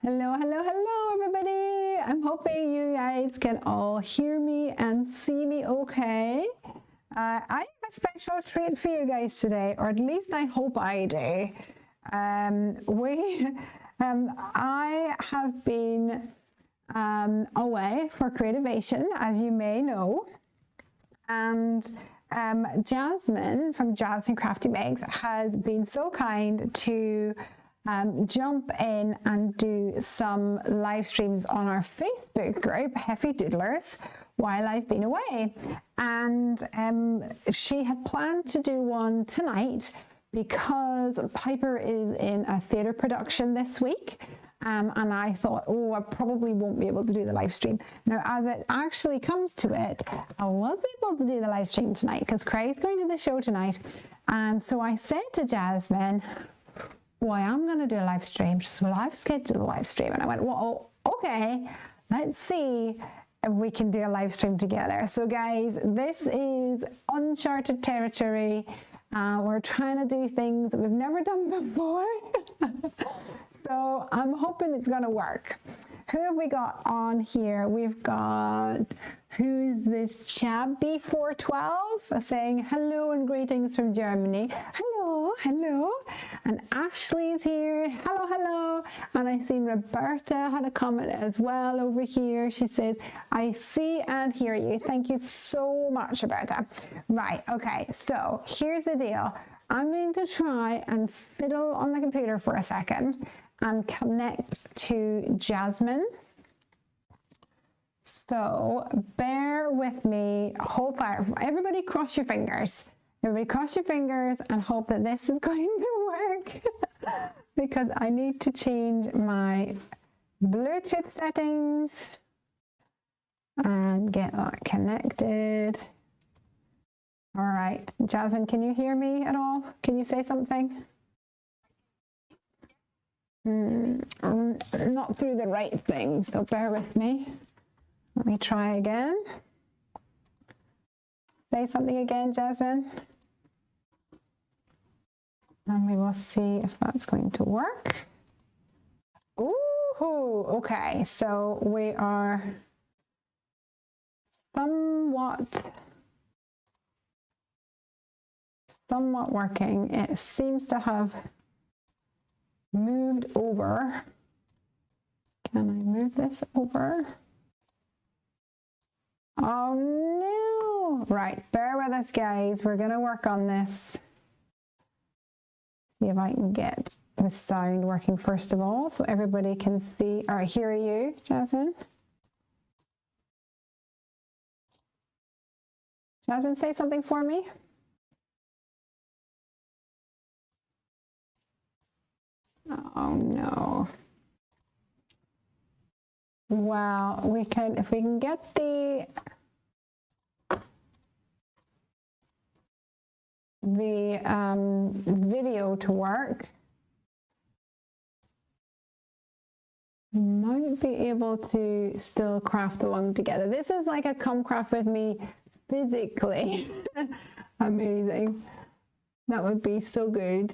Hello, hello, hello, everybody. I'm hoping you guys can all hear me and see me okay. I have a special treat for you guys today, or at least I hope I do. I have been away for Creativation, as you may know, and Jasmin from Jasmin Crafty Makes has been so kind to jump in and do some live streams on our Facebook group, Hefty Doodlers, while I've been away. And she had planned to do one tonight because Piper is in a theatre production this week. And I thought, oh, I probably won't be able to do the live stream. Now, as it actually comes to it, I was able to do the live stream tonight because Craig's going to the show tonight. And so I said to Jasmin, boy, I'm going to do a live stream. She said, well, I've scheduled a live stream. And I went, well, okay, let's see if we can do a live stream together. So guys, this is uncharted territory. We're trying to do things that we've never done before. So I'm hoping it's going to work. Who have we got on here? We've got, who is this Chabby412 saying hello and greetings from Germany. Hello, hello. And Ashley's here. Hello, hello. And I seen Roberta had a comment as well over here. She says, I see and hear you. Thank you so much, Roberta. Right, okay, so here's the deal. I'm going to try and fiddle on the computer for a second and connect to Jasmin. So bear with me, hold fire. Everybody cross your fingers. Everybody cross your fingers and hope that this is going to work because I need to change my Bluetooth settings and get that connected. All right, Jasmin, can you hear me at all? Can you say something? Not through the right thing, so bear with me. Let me try again. Say something again, Jasmin. And we will see if that's going to work. Ooh, okay, so we are somewhat working. It seems to have moved over. Can I move this over? Oh no! Right, bear with us, guys. We're gonna work on this. See if I can get the sound working first of all, so everybody can see or hear you, Jasmin. Jasmin, say something for me. Oh no. Well, we can, if we can get the video to work, we might be able to still craft along together. This is like a come craft with me physically. Amazing. That would be so good.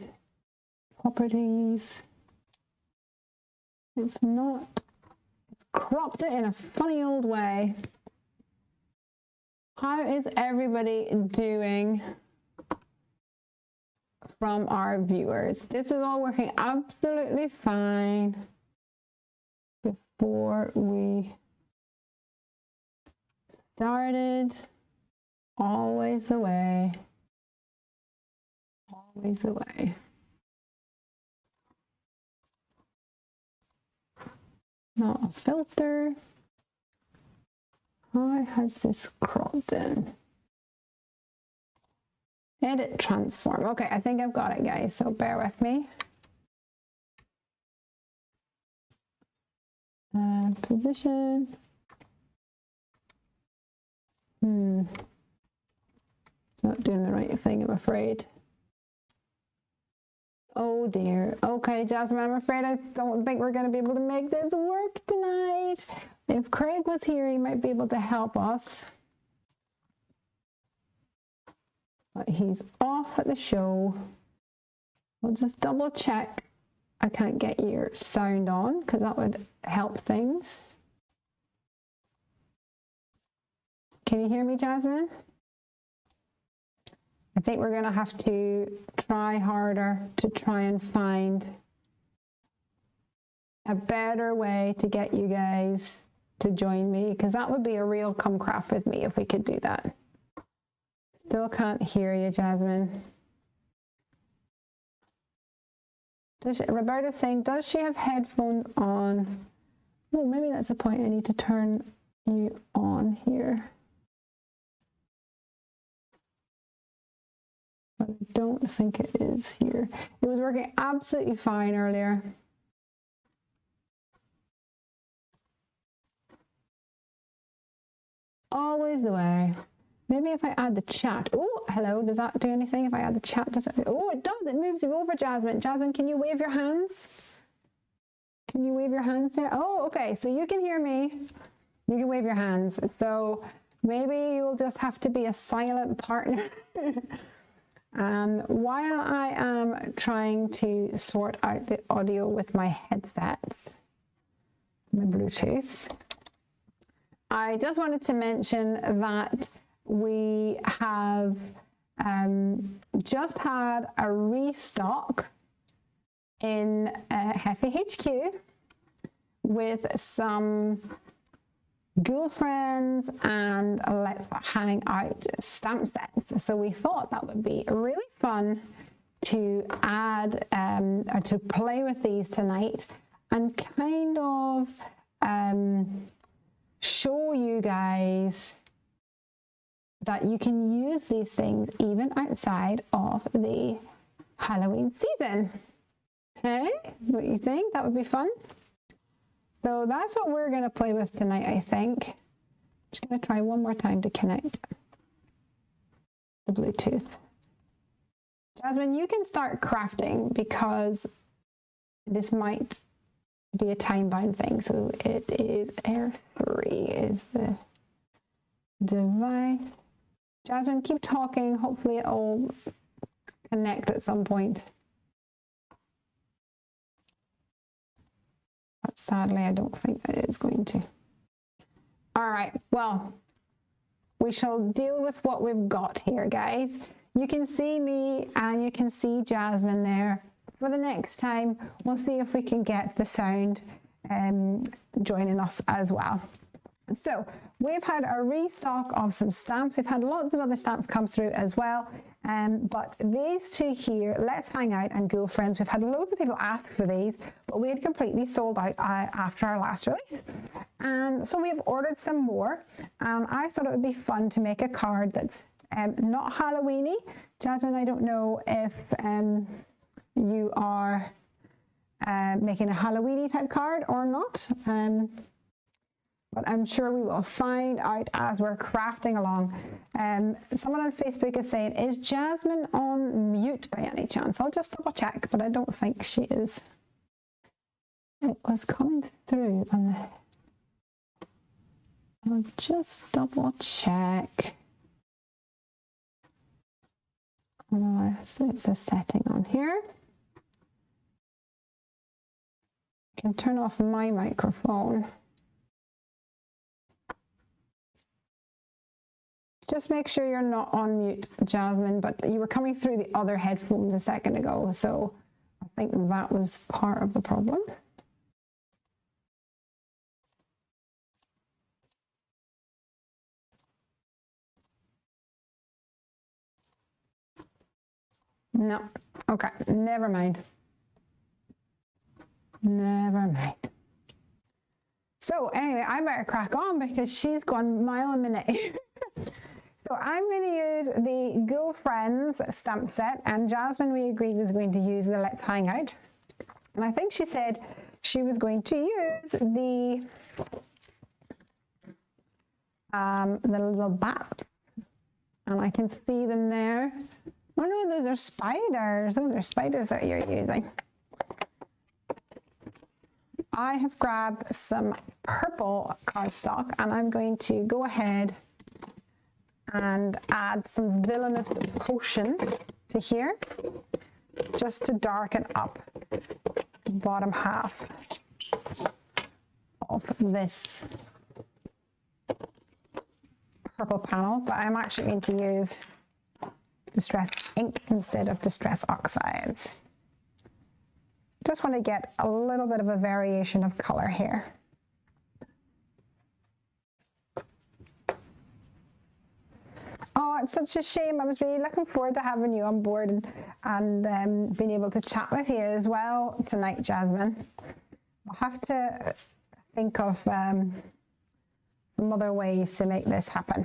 Properties. It's not, it's cropped it in a funny old way. How is everybody doing from our viewers? This was all working absolutely fine before we started. Always the way. Always the way. Not a filter. How has this cropped in? Edit transform. Okay, I think I've got it, guys, so bear with me. Position. It's not doing the right thing, I'm afraid. Oh dear. Okay, Jasmin, I'm afraid I don't think we're going to be able to make this work tonight. If Craig was here, he might be able to help us. But he's off at the show. We'll just double check I can't get your sound on because that would help things. Can you hear me, Jasmin? I think we're going to have to try harder to try and find a better way to get you guys to join me, because that would be a real come craft with me if we could do that. Still can't hear you, Jasmin. Roberta's saying, does she have headphones on? Well, maybe that's a point. I need to turn you on here. But I don't think it is here. It was working absolutely fine earlier. Always the way. Maybe if I add the chat. Oh, hello. Does that do anything? If I add the chat, does it? Oh, it does. It moves you over, Jasmin. Jasmin, can you wave your hands? Can you wave your hands there? Oh, okay. So you can hear me. You can wave your hands. So maybe you'll just have to be a silent partner. While I am trying to sort out the audio with my headsets, my Bluetooth, I just wanted to mention that we have just had a restock in Heffy HQ with some Girlfriends and Let's Hang Out stamp sets. So we thought that would be really fun to add or to play with these tonight and kind of show you guys that you can use these things even outside of the Halloween season. Hey, what do you think? That would be fun. So that's what we're going to play with tonight, I think. Just going to try one more time to connect the Bluetooth. Jasmin, you can start crafting because this might be a time-bound thing. So it is Air 3 is the device. Jasmin, keep talking. Hopefully it'll connect at some point. But sadly, I don't think that it's going to. All right, well, we shall deal with what we've got here, guys. You can see me and you can see Jasmin there. For the next time, we'll see if we can get the sound joining us as well. So we've had a restock of some stamps. We've had lots of other stamps come through as well. But these two here, Let's Hang Out and Girlfriends, we've had loads of people ask for these, but we had completely sold out after our last release. So we've ordered some more. I thought it would be fun to make a card that's not Halloweeny. Jasmin, I don't know if you are making a Halloweeny type card or not. But I'm sure we will find out as we're crafting along. Someone on Facebook is saying, is Jasmin on mute by any chance? I'll just double check, but I don't think she is. It was coming through on the... I'll just double check. Oh, so it's a setting on here. I can turn off my microphone. Just make sure you're not on mute, Jasmin, but you were coming through the other headphones a second ago, so I think that was part of the problem. No, okay, never mind. Never mind. So anyway, I better crack on because she's gone mile a minute. So I'm going to use the Girlfriends stamp set, and Jasmin, we agreed, was going to use the Let's Hang Out. And I think she said she was going to use the little bats. And I can see them there. Oh no, those are spiders. Those are spiders that you're using. I have grabbed some purple cardstock and I'm going to go ahead and add some Villainous Potion to here, just to darken up the bottom half of this purple panel, but I'm actually going to use Distress ink instead of Distress oxides. Just want to get a little bit of a variation of color here. Oh, it's such a shame. I was really looking forward to having you on board and being able to chat with you as well tonight, Jasmin. We'll have to think of some other ways to make this happen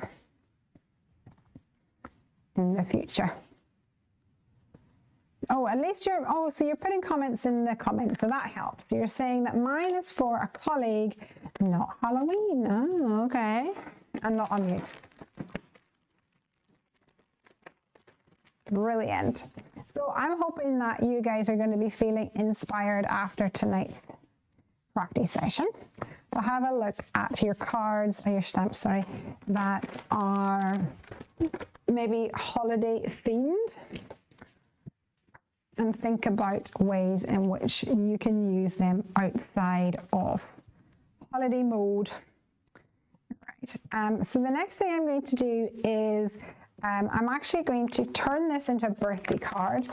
in the future. Oh, at least so you're putting comments in the comments, so that helps. So you're saying that mine is for a colleague, not Halloween. Oh, okay. And not on mute. Brilliant. So I'm hoping that you guys are going to be feeling inspired after tonight's crafty session. So have a look at your cards, or your stamps, sorry, that are maybe holiday themed, and think about ways in which you can use them outside of holiday mode. Right. So the next thing I'm going to do is I'm actually going to turn this into a birthday card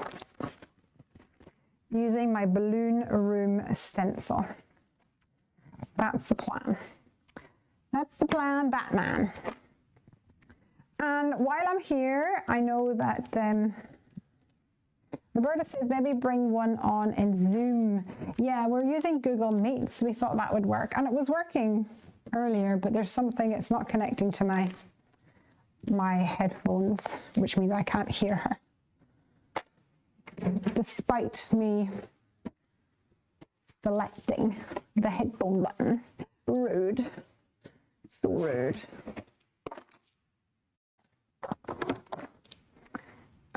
using my balloon room stencil. That's the plan. That's the plan, Batman. And while I'm here, I know that Roberta says maybe bring one on in Zoom. Yeah, we're using Google Meets. We thought that would work. And it was working earlier, but there's something, it's not connecting to my headphones, which means I can't hear her. Despite me selecting the headphone button. Rude. So rude.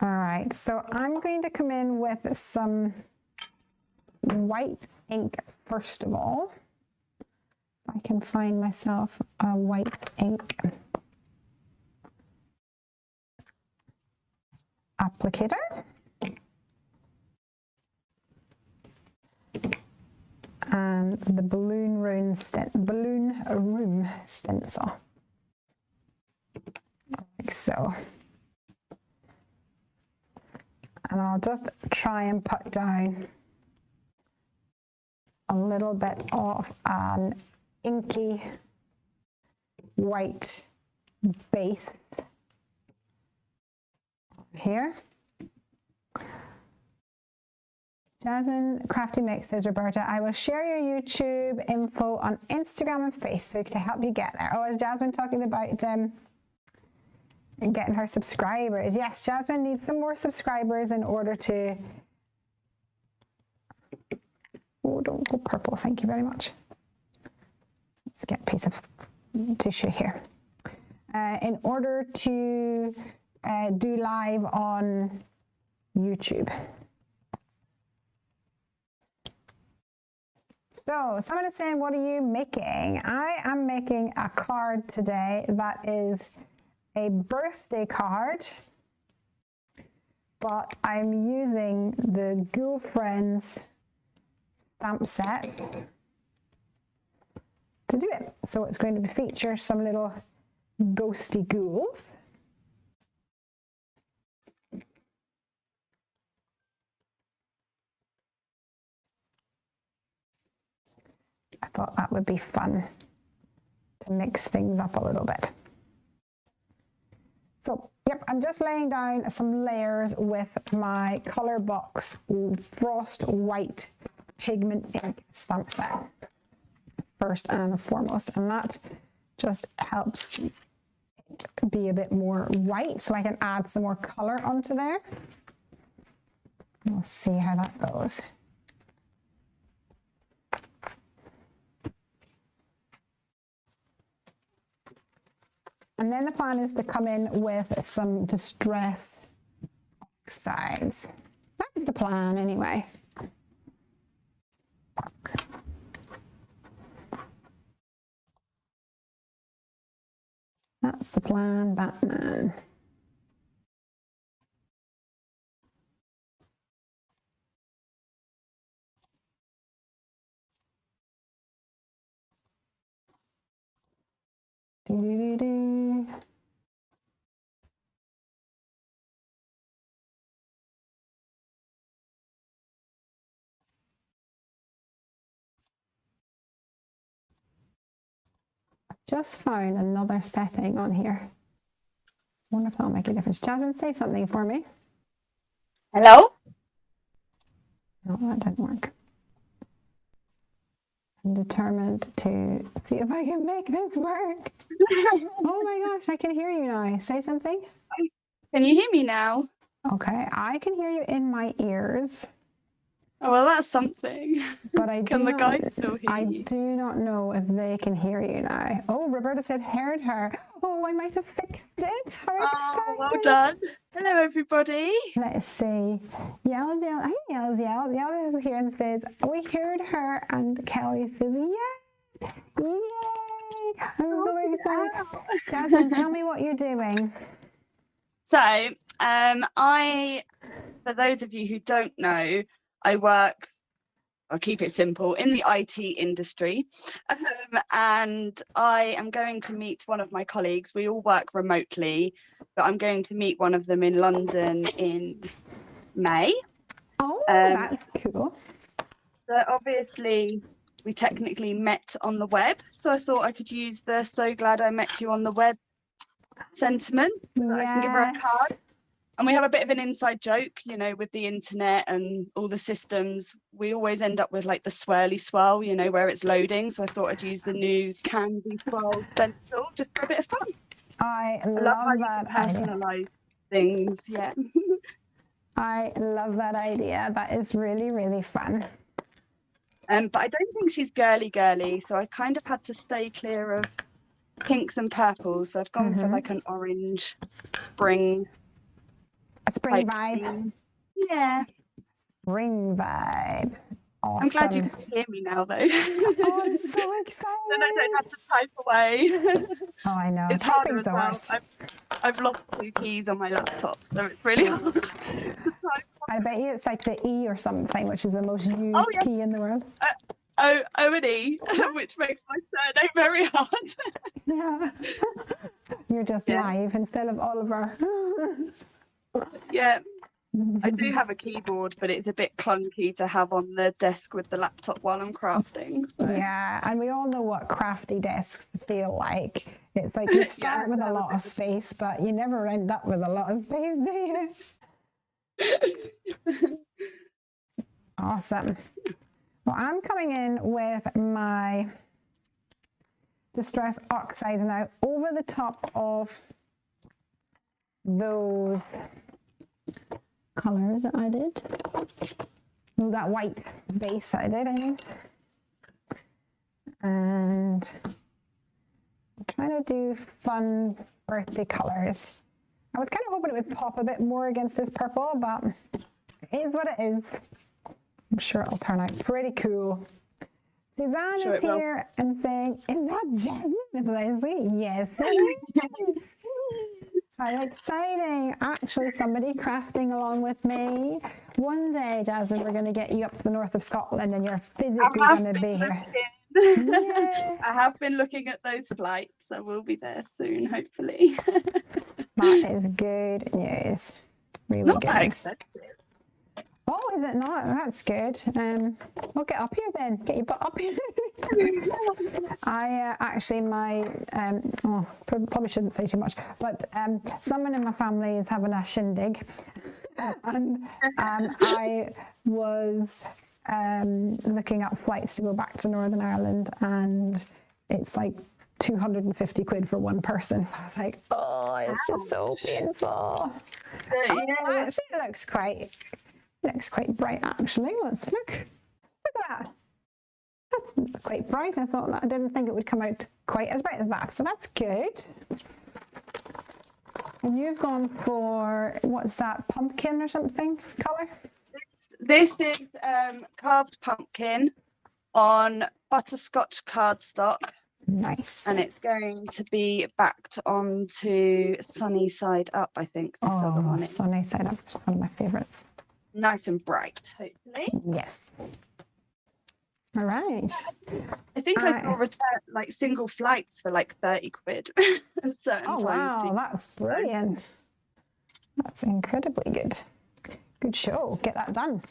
All right, so I'm going to come in with some white ink first of all. If I can find myself a white ink applicator. And the balloon room stencil, like so. And I'll just try and put down a little bit of an inky white base here. Jasmin Crafty Mix says, Roberta, I will share your YouTube info on Instagram and Facebook to help you get there. Oh, is Jasmin talking about getting her subscribers? Yes, Jasmin needs some more subscribers in order to... Oh, don't go purple. Thank you very much. Let's get a piece of tissue here. In order to do live on YouTube. So someone is saying, what are you making? I am making a card today that is a birthday card, but I'm using the Ghoul Friends stamp set to do it. So it's going to feature some little ghosty ghouls. I thought that would be fun to mix things up a little bit. So, yep, I'm just laying down some layers with my Color Box Frost White Pigment Ink stamp set, first and foremost, and that just helps it be a bit more white so I can add some more color onto there. We'll see how that goes. And then the plan is to come in with some Distress oxides. That's the plan anyway. That's the plan, Batman. Do-do-do-do. Just found another setting on here. Wonder if that'll make a difference. Jasmine, say something for me. Hello? No, that didn't work. I'm determined to see if I can make this work. Oh my gosh, I can hear you now. Say something. Can you hear me now? Okay, I can hear you in my ears. Oh, well, that's something. But I Can the guys still hear you? I do not know if they can hear you now. Oh, Roberta said heard her. Oh, I might have fixed it. How exciting. Well done. Hello, everybody. Let's see. Yells. I think Yells is here and says, we heard her. And Kelly says, yeah. Yay. I'm so excited. Jasmine, tell me what you're doing. So, for those of you who don't know, I work, I'll keep it simple, in the IT industry, and I am going to meet one of my colleagues. We all work remotely, but I'm going to meet one of them in London in May. Oh, that's cool. So obviously, we technically met on the web, so I thought I could use the "so glad I met you on the web" sentiment so that I can give her a card. And we have a bit of an inside joke, you know, with the internet and all the systems. We always end up with like the swirly swirl, you know, where it's loading. So I thought I'd use the new candy swirl stencil just for a bit of fun. I love that personalize things. Yeah. I love that idea. That is really, really fun. But I don't think she's girly, so I kind of had to stay clear of pinks and purples. So I've gone for like an orange spring. A spring vibe. Theme. Yeah. Spring vibe. Awesome. I'm glad you can hear me now, though. Oh, I'm so excited. Then I don't have to type away. Oh, I know. It's harder as well. I've lost 2 keys on my laptop, so it's really hard to type. I bet you it's like the E or something, which is the most used key in the world. O and E, which makes my surname very hard. Yeah. You're just live instead of Oliver. Yeah. I do have a keyboard, but it's a bit clunky to have on the desk with the laptop while I'm crafting. So. Yeah, and we all know what crafty desks feel like. It's like you start with a lot of space, but you never end up with a lot of space, do you? Awesome. Well, I'm coming in with my Distress Oxide now over the top of those colors that I did. Oh, that white base I did, I think. And I'm trying to do fun birthday colors. I was kind of hoping it would pop a bit more against this purple, but it is what it is. I'm sure it'll turn out pretty cool. Suzanne is here and saying, is that Jasmin with Lesley? Yes, it is. How exciting. Actually, somebody crafting along with me. One day, Jasmin, we're going to get you up to the north of Scotland and you're physically going to be here. Yeah. I have been looking at those flights, so we'll be there soon, hopefully. That is good news. Really it's not good. That expensive. Oh, is it not? That's good. We'll get up here then. Get your butt up here. I actually, probably shouldn't say too much, but someone in my family is having a shindig. And I was looking up flights to go back to Northern Ireland, and it's like 250 quid for one person. So I was like, oh, it's just so painful. Actually, it looks quite bright, actually. Let's look. Look at that. That's quite bright. I didn't think it would come out quite as bright as that. So that's good. And you've gone for, what's that, pumpkin or something color? This is carved pumpkin on butterscotch cardstock. Nice. And it's going to be backed onto Sunny Side Up, I think. This other one is. Sunny Side Up is one of my favourites. Nice and bright, hopefully. Yes. All right. I think I saw return like single flights for like 30 quid at certain Oh, times. wow, that's brilliant. That's incredibly good. Good show. Get that done.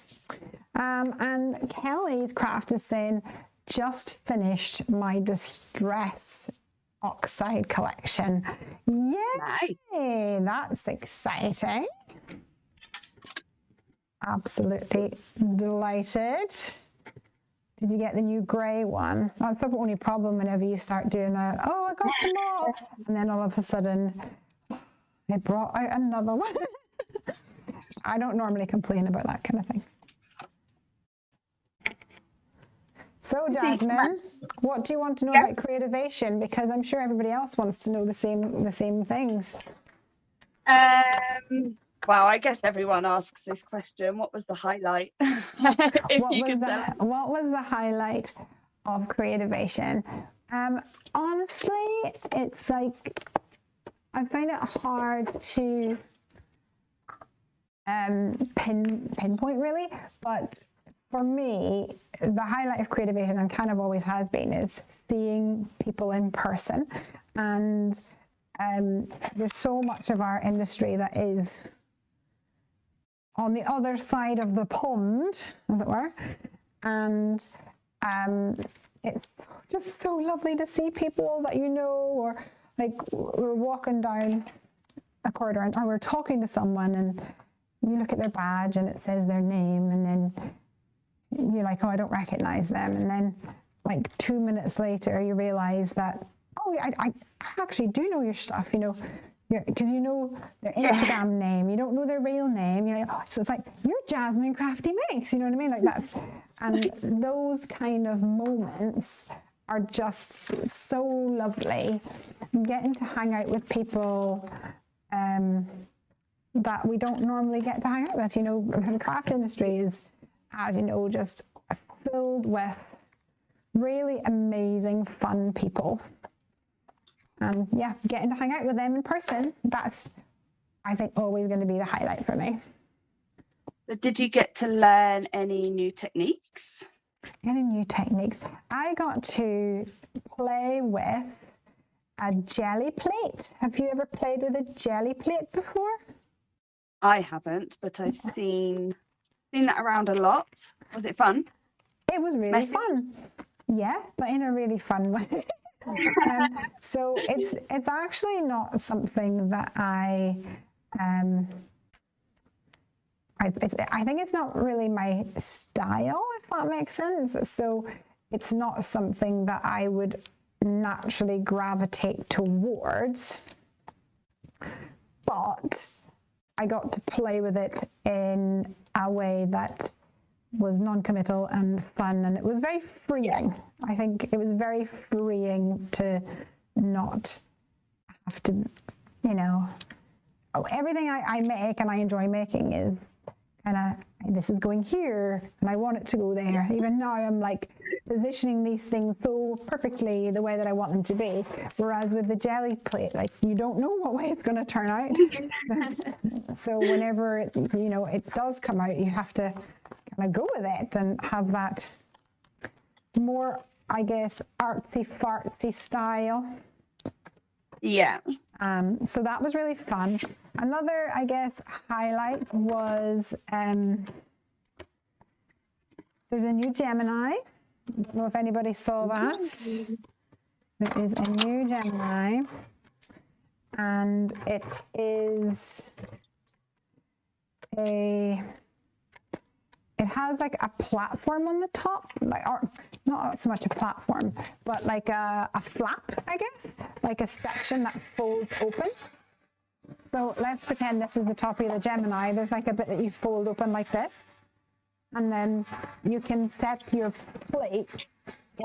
And Kelly's Craft is saying, just finished my distress oxide collection. Yay! Nice. That's exciting. Absolutely delighted. Did you get the new grey one? That's the only problem whenever you start doing that. Oh, I got them all. And then all of a sudden, they brought out another one. I don't normally complain about that kind of thing. So, Jasmin, what do you want to know about creativation? Because I'm sure everybody else wants to know the same things. Well, I guess everyone asks this question. What was the highlight? What was the highlight of creativation? Honestly, it's like I find it hard to pinpoint really, but for me, the highlight of creativation, and kind of always has been, is seeing people in person. And there's so much of our industry that is on the other side of the pond, as it were. And it's just so lovely to see people that you know, or like we're walking down a corridor or we're talking to someone and you look at their badge and it says their name, and then you're like, oh, I don't recognize them. And then like 2 minutes later, you realize that, oh, I actually do know your stuff, you know, because you know their Instagram name, you don't know their real name. You're like, oh, so it's like, you're Jasmin Crafty Mix, you know what I mean? Like that's, and those kind of moments are just so lovely. And getting to hang out with people that we don't normally get to hang out with. You know, the craft industry is, as you know, just filled with really amazing, fun people. And yeah, getting to hang out with them in person, that's, I think, always going to be the highlight for me. Did you get to learn any new techniques? Any new techniques? I got to play with a jelly plate. Have you ever played with a jelly plate before? I haven't, but I've seen that around a lot. Was it fun? It was really fun. Yeah, but in a really fun way. So it's actually not something that I think it's not really my style, if that makes sense. So it's not something that I would naturally gravitate towards, but I got to play with it in a way that was non-committal and fun, and it was very freeing. I think it was very freeing to not have to, you know, everything I make and I enjoy making is kind of, this is going here and I want it to go there. Even now I'm like positioning these things so perfectly the way that I want them to be. Whereas with the jelly plate, like you don't know what way it's going to turn out. So whenever it, you know, it does come out, you have to kind of go with it and have that more, I guess, artsy fartsy style. Yeah. So that was really fun. Another, I guess, highlight was there's a new Gemini. I don't know if anybody saw that. There is a new Gemini, and it is it has like a platform on the top, like, or not so much a platform, but like a flap, I guess, like a section that folds open. So let's pretend this is the top of the Gemini. There's like a bit that you fold open like this, and then you can set your plate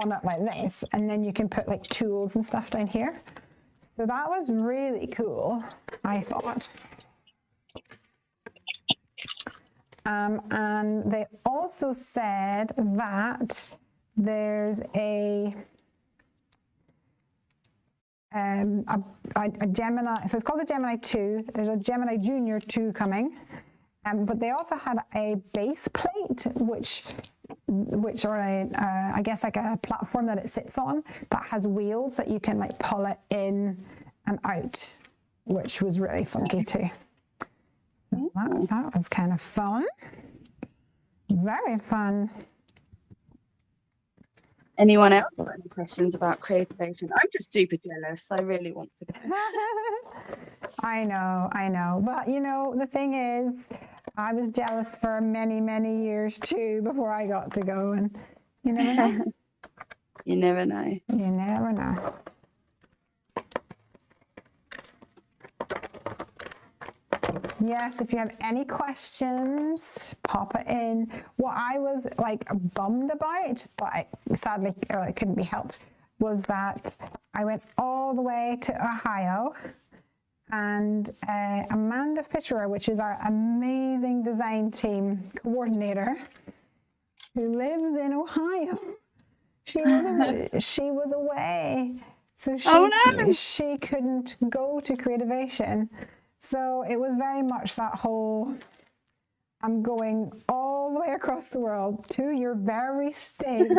on it like this, and then you can put like tools and stuff down here. So that was really cool, I thought. And they also said that there's a Gemini, so it's called the Gemini 2. There's a Gemini Junior 2 coming, but they also had a base plate, which which are I guess like a platform that it sits on that has wheels that you can like pull it in and out, which was really funky too. That was kind of fun. Very fun. Anyone else have any questions about creativation? I'm just super jealous. I really want to go. I know. But you know, the thing is, I was jealous for many, many years too before I got to go, and you never know. You never know. You never know. Yes, if you have any questions, pop it in. What I was like bummed about, but sadly it couldn't be helped, was that I went all the way to Ohio, and Amanda Fitcherer, which is our amazing design team coordinator, who lives in Ohio, she was away, so she couldn't go to Creativation. So it was very much that whole, I'm going all the way across the world to your very state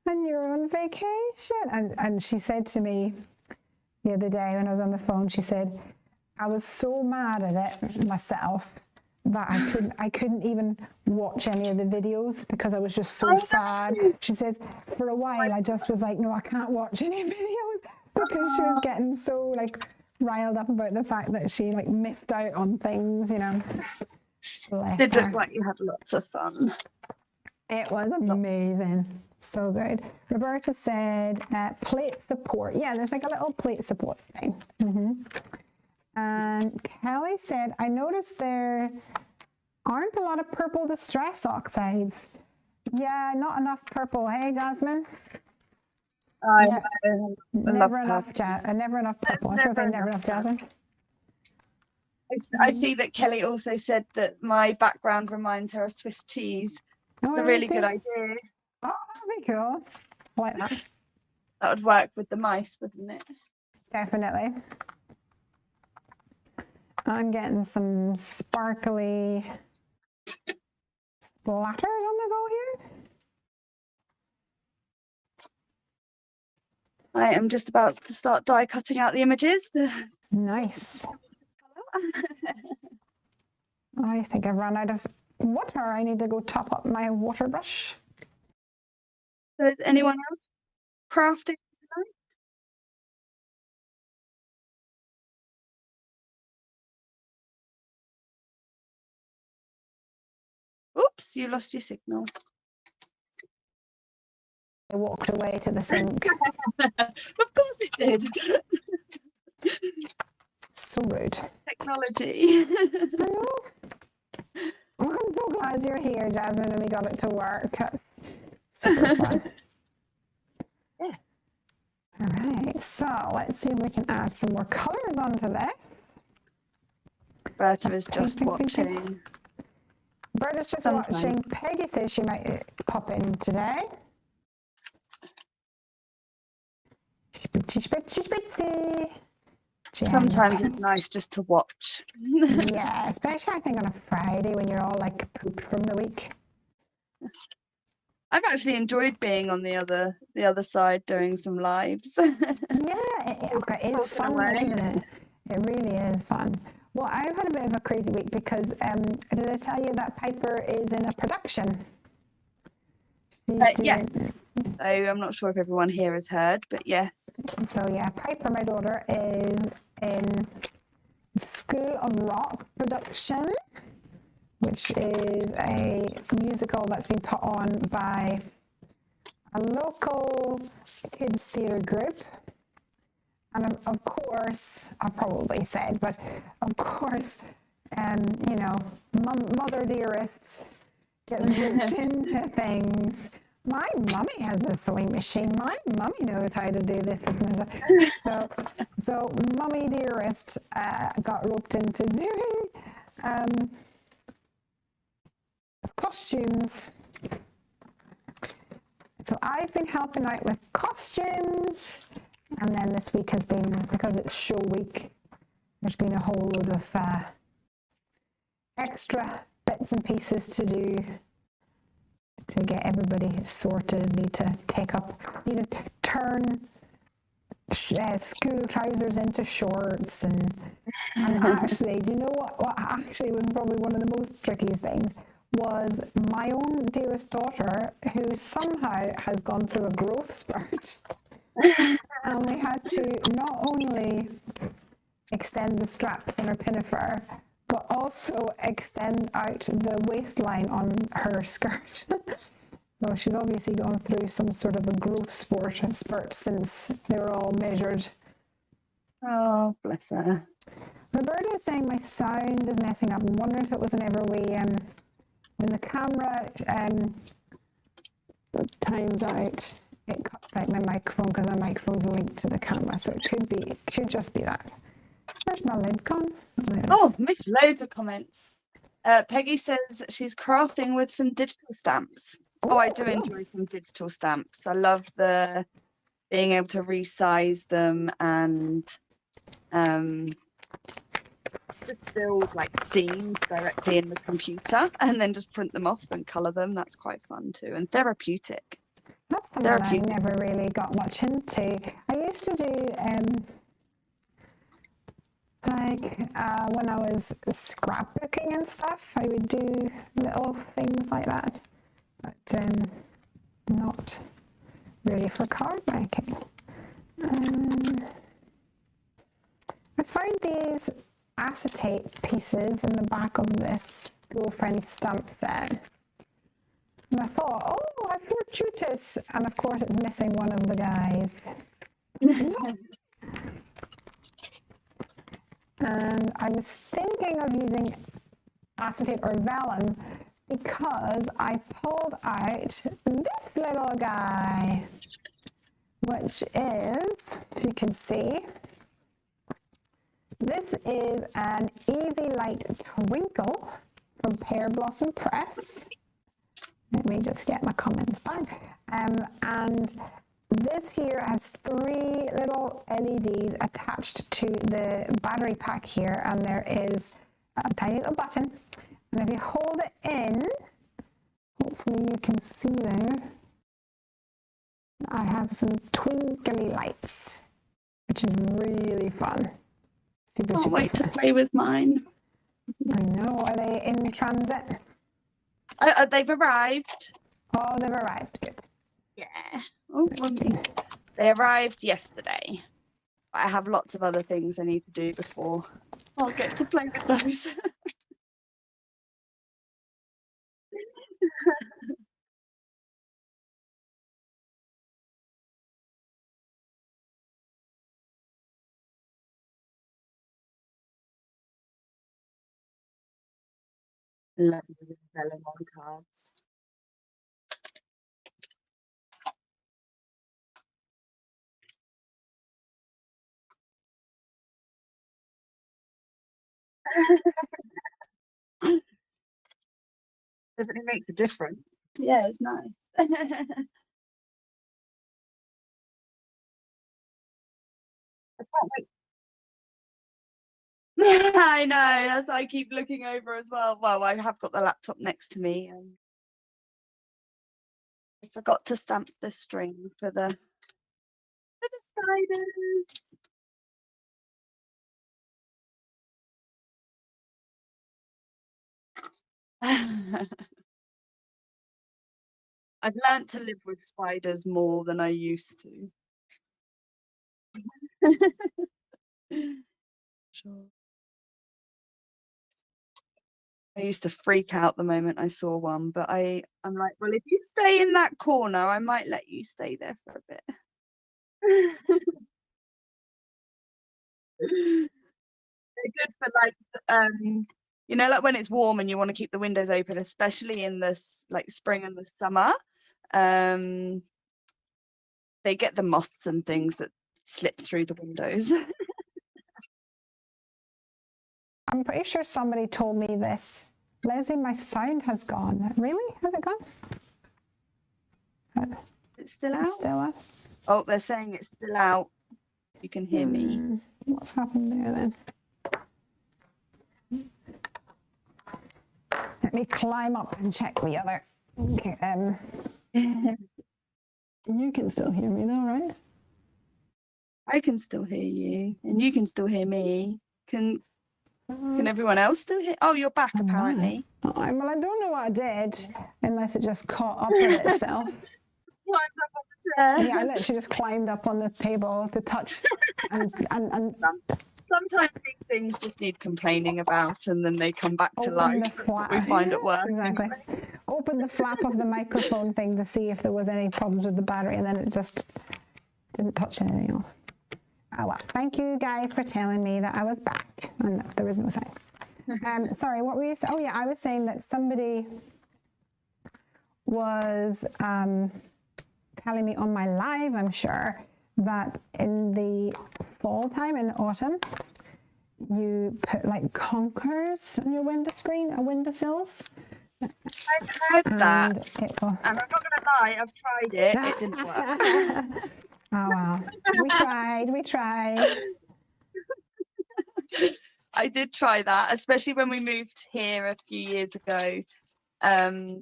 and you're on vacation. And she said to me the other day when I was on the phone, she said, I was so mad at it myself that I couldn't even watch any of the videos because I was just so sad. She says, for a while I just was like, no, I can't watch any videos because she was getting so like riled up about the fact that she like missed out on things, you know. Did look like you had lots of fun. It was amazing. So good. Roberta said plate support. Yeah, there's like a little plate support thing. And Kelly said, I noticed there aren't a lot of purple distress oxides. Yeah, not enough purple. Hey, Jasmin? Never enough purple. I was going to say never enough Jasmin. I see that Kelly also said that my background reminds her of Swiss cheese. It's a really good idea. Oh, that'd be cool. I like that. That would work with the mice, wouldn't it? Definitely. I'm getting some sparkly splatters on the go here. I am just about to start die cutting out the images. Nice. I think I've run out of water. I need to go top up my water brush. So is anyone else crafting tonight? Oops, you lost your signal. I walked away to the sink. Of course it did. So rude. Technology. I know. I'm so glad you're here, Jasmin, and we got it to work. That's super fun. Yeah. All right, so let's see if we can add some more colours onto this. Berta is just watching. Berta's just watching. Peggy says she might pop in today. Spritzy. Sometimes it's nice just to watch. Yeah, especially I think on a Friday when you're all like pooped from the week. I've actually enjoyed being on the other side doing some lives. Yeah, it's fun, isn't it? It really is fun. Well, I've had a bit of a crazy week because did I tell you that Piper is in a production? Yes. So I'm not sure if everyone here has heard, but yes. So yeah, Piper, my daughter, is in School of Rock production, which is a musical that's been put on by a local kids theatre group. And of course, I probably said, but of course, you know, Mother Dearest gets roped into things. My mummy has a sewing machine. My mummy knows how to do this. So Mummy Dearest got roped into doing costumes. So I've been helping out with costumes, and then this week has been, because it's show week, there's been a whole load of extra bits and pieces to do to get everybody sorted. Need to turn school trousers into shorts, and actually, do you know what actually was probably one of the most trickiest things was my own dearest daughter, who somehow has gone through a growth spurt. And we had to not only extend the straps on her pinafore, but also extend out the waistline on her skirt. So she's obviously gone through some sort of a growth spurt since they were all measured. Oh, bless her. Roberta is saying my sound is messing up. I'm wondering if it was whenever when the camera times out, it cuts out my microphone because my microphone's linked to the camera. So it could just be that. Where's my lid gone? Oh, missed loads of comments. Peggy says she's crafting with some digital stamps. Oh, I do enjoy some digital stamps. I love the being able to resize them and just build like scenes directly in the computer and then just print them off and colour them. That's quite fun too, and therapeutic. That's something I never really got much into. I used to do when I was scrapbooking and stuff, I would do little things like that, but not really for card making. I found these acetate pieces in the back of this girlfriend stamp set, and I thought, oh, I fortuitous, and of course it's missing one of the guys. And I was thinking of using acetate or vellum because I pulled out this little guy, which is, if you can see, this is an Easy Light Twinkle from Pear Blossom Press. Let me just get my comments back. And this here has 3 little LEDs attached to the battery pack here, and there is a tiny little button. And if you hold it in, hopefully you can see there, I have some twinkly lights, which is really fun. Super, Can't wait to play with mine. I know. Are they in transit? They've arrived. Oh, they've arrived. Good. Yeah. Oh, they arrived yesterday. But I have lots of other things I need to do before I'll get to play with those. Love using vellum on cards. Definitely makes a difference. Yeah, it's nice. I know, that's why I keep looking over as well. Well, I have got the laptop next to me, and I forgot to stamp the string for the spiders. I've learnt to live with spiders more than I used to. Sure. I used to freak out the moment I saw one, but I'm like, well, if you stay in that corner, I might let you stay there for a bit. They're good for like you know, like when it's warm and you want to keep the windows open, especially in this like spring and the summer. They get the moths and things that slip through the windows. I'm pretty sure somebody told me this. Lesley, my sound has gone. Really? Has it gone? It's still out? It's still out. Oh, they're saying it's still out. You can hear me. What's happened there then? Let me climb up and check the other Okay, you can still hear me though, right? I can still hear you, and you can still hear me. Can everyone else still hear? Oh, you're back apparently. Well, I don't know what I did, unless it just caught up with itself. Climbed up on the chair. Yeah, I literally just climbed up on the table to touch, and Sometimes these things just need complaining about, and then they come back to open life. the flap. We find at work. Exactly. Anyway. Open the flap of the microphone thing to see if there was any problems with the battery, and then it just didn't touch anything else. Oh well. Thank you guys for telling me that I was back and that there was no sign. Sorry, what were you saying? Oh yeah, I was saying that somebody was telling me on my live, I'm sure, that in the fall time, in autumn, you put like conkers on your windowsills. I've heard that, and I'm not going to lie, I've tried it. It didn't work. Oh wow. We tried. I did try that, especially when we moved here a few years ago.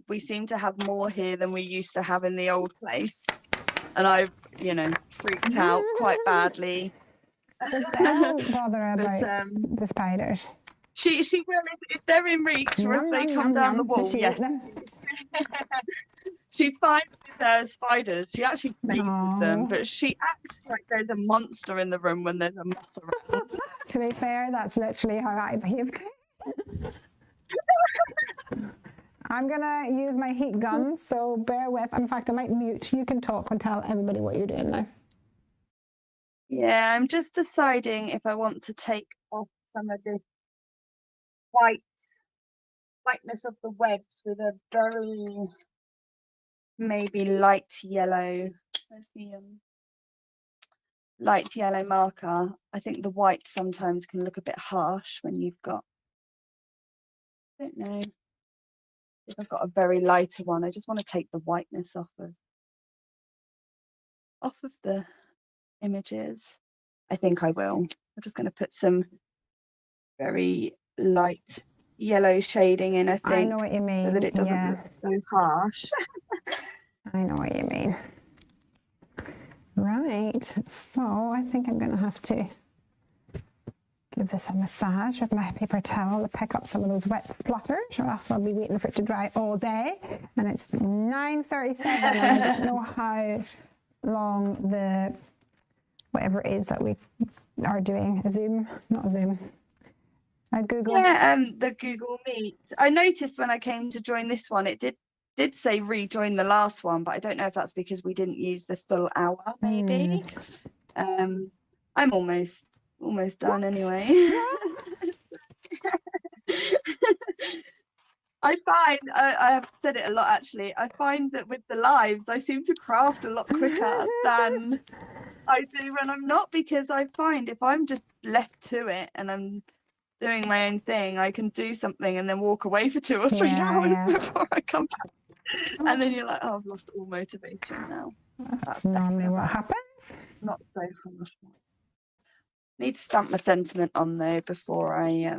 We seem to have more here than we used to have in the old place, and I, freaked out quite badly. Does Belle bother about the spiders? She will if they're in reach, or if they come down the wall. Yes. She's fine with spiders. She actually plays with them, but she acts like there's a monster in the room when there's a moth around. To be fair, that's literally how I behaved. I'm gonna use my heat gun, so bear with. In fact, I might mute. You can talk and tell everybody what you're doing now. Yeah, I'm just deciding if I want to take off some of this whiteness of the webs with a very maybe light yellow. Where's the light yellow marker? I think the white sometimes can look a bit harsh when you've got, I don't know, if I've got a very lighter one. I just want to take the whiteness off of the images. I think I will. I'm just going to put some very light yellow shading in, I think. I know what you mean. So that it doesn't look so harsh. I know what you mean. Right, so I think I'm going to have to give this a massage with my paper towel to pick up some of those wet splatters, or else I'll be waiting for it to dry all day. And it's 9:37, and I don't know how long the whatever it is that we are doing, a Zoom, not a Zoom, a Google. Yeah, the Google Meet. I noticed when I came to join this one, it did say rejoin the last one, but I don't know if that's because we didn't use the full hour, maybe. I'm almost done anyway. I find, I have said it a lot actually, I find that with the lives, I seem to craft a lot quicker than I do when I'm not, because I find if I'm just left to it and I'm doing my own thing, I can do something and then walk away for 2 or 3 hours before I come back. And then you're like, oh, I've lost all motivation now. That's normally what happens. Not so harsh. Need to stamp my sentiment on though before I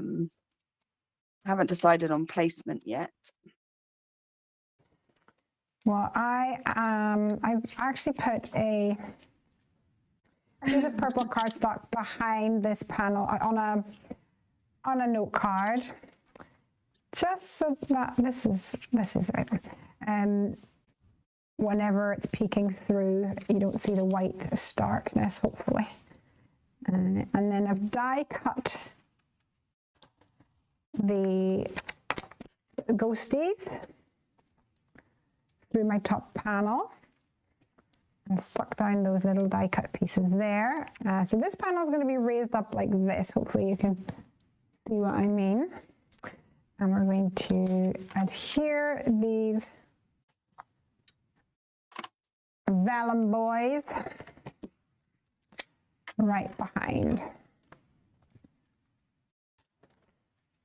haven't decided on placement yet. Well, I've actually put a piece of purple cardstock behind this panel on a note card, just so that this is the right one. Whenever it's peeking through, you don't see the white starkness, hopefully. And then I've die cut the ghosties through my top panel and stuck down those little die cut pieces there. So this panel is going to be raised up like this. Hopefully you can see what I mean. And we're going to adhere these vellum boys right behind.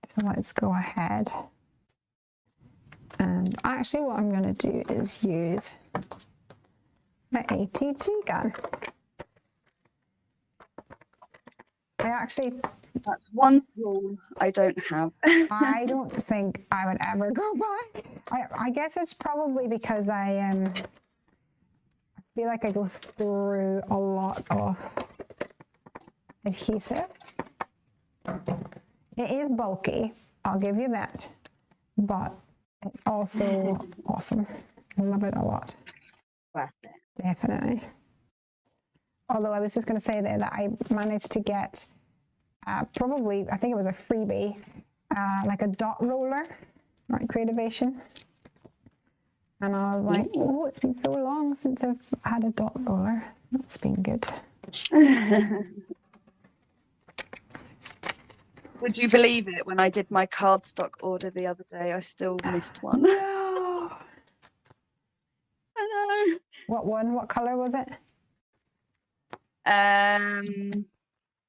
So let's go ahead. And actually what I'm going to do is use the ATG gun. I actually That's one tool I don't have. I don't think I would ever go by. I guess it's probably because I feel like I go through a lot of adhesive. It is bulky, I'll give you that, but it's also awesome. I love it a lot. Worth it. Definitely. Although I was just going to say there that I managed to get probably, I think it was a freebie, like a dot roller, right, Creativation. And I was like, oh, it's been so long since I've had a dot roller. That's been good. Would you believe it? When I did my cardstock order the other day, I still missed one. No. I know. What one? What color was it?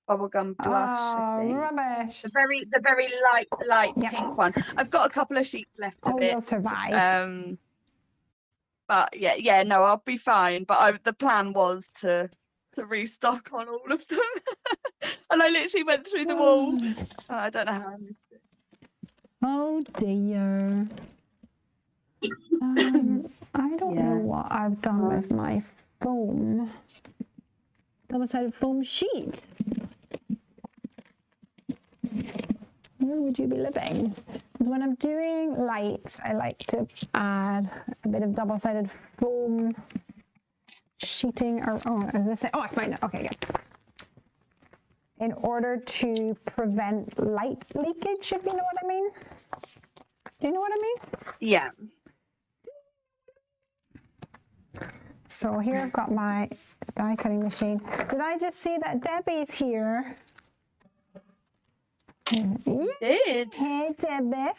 Bubblegum blush, I think. Rubbish. The very light Yep. pink one. I've got a couple of sheets left of Oh, it. you'll survive. But yeah, no, I'll be fine. But the plan was to restock on all of them. And I literally went through them all. I don't know how I missed it. Oh dear. I don't know what I've done with my foam. Double-sided foam sheet. Where would you be living? Because when I'm doing lights, I like to add a bit of double-sided foam sheeting. Or, as they say, I find it. Okay, good. In order to prevent light leakage, if you know what I mean. Do you know what I mean? Yeah. So here I've got my die cutting machine. Did I just see that Debbie's here? You did. Hey, Debbie.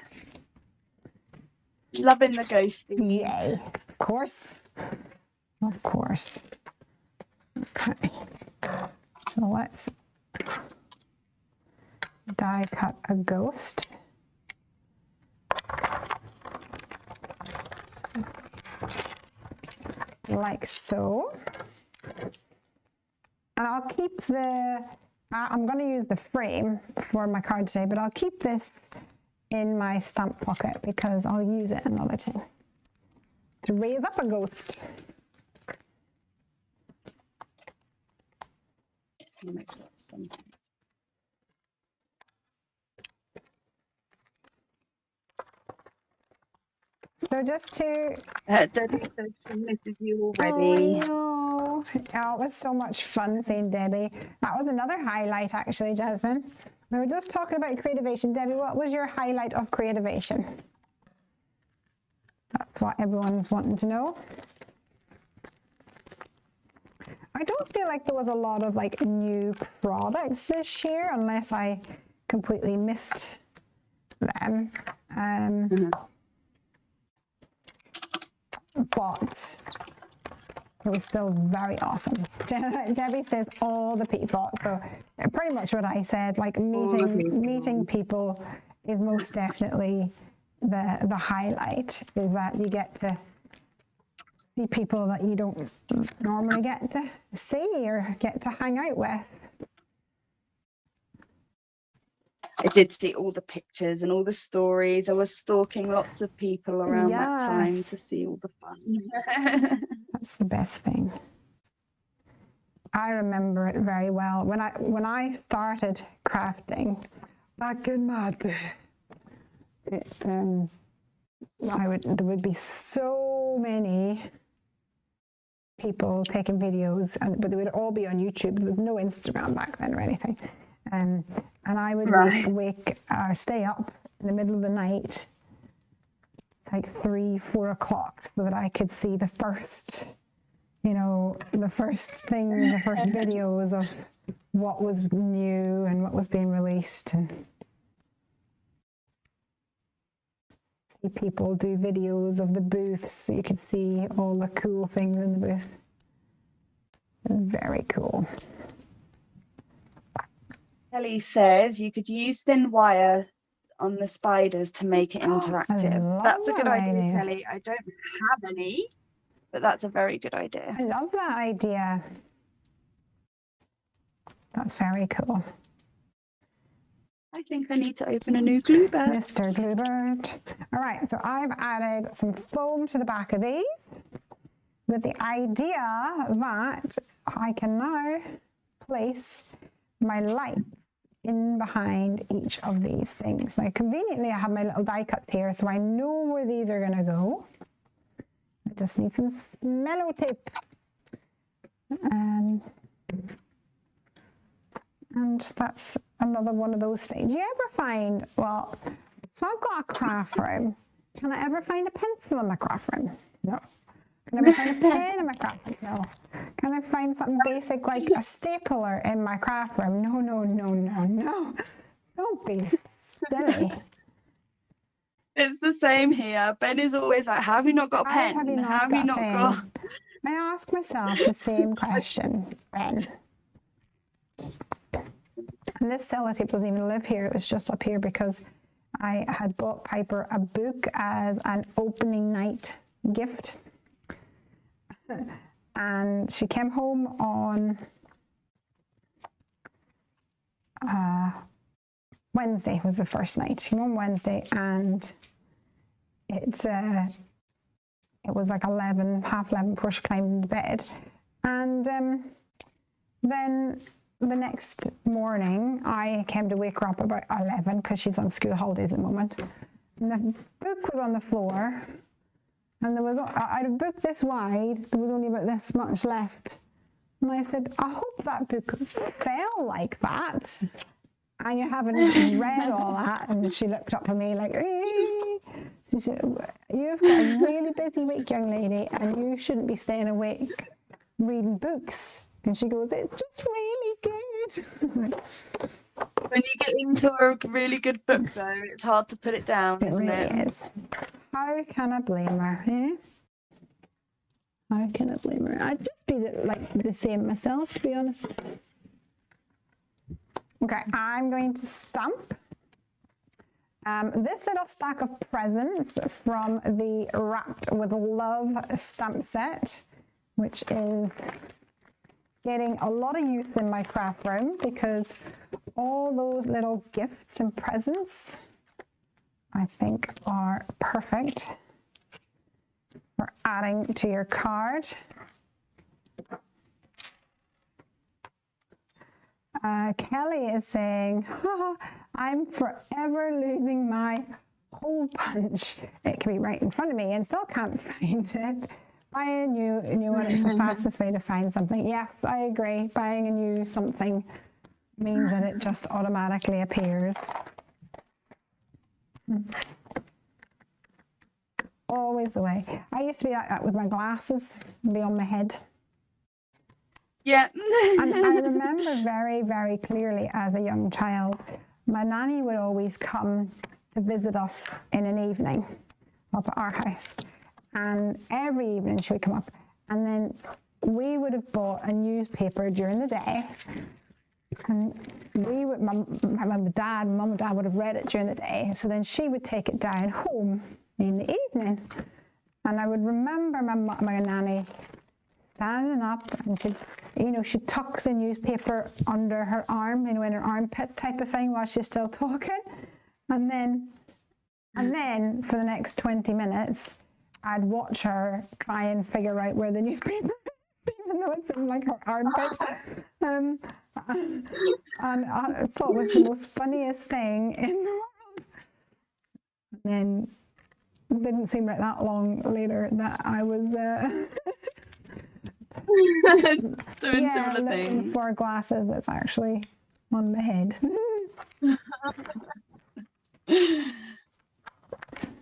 Loving the ghosties. Yay. Of course. Of course. Okay. So let's die cut a ghost. Like so. And I'll keep I'm going to use the frame for my card today, but I'll keep this in my stamp pocket because I'll use it another time to raise up a ghost. So just to... Debbie says she misses you already. Oh, no. Oh, it was so much fun seeing Debbie. That was another highlight, actually, Jasmine. We were just talking about Creativation. Debbie, what was your highlight of Creativation? That's what everyone's wanting to know. I don't feel like there was a lot of like new products this year, unless I completely missed them. But it was still very awesome. Debbie says all the people. So pretty much what I said, like meeting people is most definitely the highlight, is that you get to see people that you don't normally get to see or get to hang out with. I did see all the pictures and all the stories. I was stalking lots of people around that time to see all the fun. That's the best thing. I remember it very well. When I started crafting back in my day, there would be so many people taking videos, but they would all be on YouTube. There was no Instagram back then or anything. And I would stay up in the middle of the night, like 3-4 o'clock, so that I could see the first videos of what was new and what was being released, and see people do videos of the booths so you could see all the cool things in the booth. Very cool. Kelly says you could use thin wire on the spiders to make it interactive. That's a good idea, Kelly. I don't have any, but that's a very good idea. I love that idea. That's very cool. I think I need to open a new glue bird. Mr. Bluebird. All right, so I've added some foam to the back of these with the idea that I can now place my lights in behind each of these things. Now, conveniently, I have my little die cuts here, so I know where these are going to go. I just need some smello tape. And that's another one of those things. Do you ever find, well, so I've got a craft room. Can I ever find a pencil in my craft room? No. Can I ever find a pen in my craft room? No. Can I find something basic like a stapler in my craft room? No, no, no, no, no. Don't be silly. It's the same here. Ben is always like, how have you not got a pen? How have you not got? I ask myself the same question, Ben. And this sellotape doesn't even live here. It was just up here because I had bought Piper a book as an opening night gift. And she came home on Wednesday was the first night. She came on Wednesday and it was like 11, half 11 before she climbed into bed. And then the next morning, I came to wake her up about 11 because she's on school holidays at the moment. And the book was on the floor. And there was, out of a book this wide, there was only about this much left. And I said, I hope that book fell like that. And you haven't read all that. And she looked up at me like, ee. She said, you've got a really busy week, young lady, and you shouldn't be staying awake reading books. And she goes, it's just really good. When you get into a really good book, though, it's hard to put it down, isn't it? It really is. How can I blame her? Eh? How can I blame her? I'd just be the same myself, to be honest. Okay, I'm going to stamp this little stack of presents from the Wrapped with Love stamp set, which is getting a lot of use in my craft room because all those little gifts and presents I think are perfect for adding to your card. Kelly is saying, I'm forever losing my hole punch. It can be right in front of me and still can't find it. Buy a new one, it's the fastest way to find something. Yes, I agree. Buying a new something means that it just automatically appears. Always the way. I used to be like that with my glasses, be on my head. Yeah. And I remember very, very clearly as a young child, my nanny would always come to visit us in an evening up at our house. And every evening she would come up, and then we would have bought a newspaper during the day, and we would, mum and dad would have read it during the day, so then she would take it down home in the evening. And I would remember my nanny standing up, and she'd tuck the newspaper under her arm, in her armpit type of thing while she's still talking, and then for the next 20 minutes I'd watch her try and figure out where the newspaper is, even though it's in like her armpit. And I thought it was the most funniest thing in the world. And then it didn't seem like that long later that I was doing similar looking things. for glasses that's actually on my head.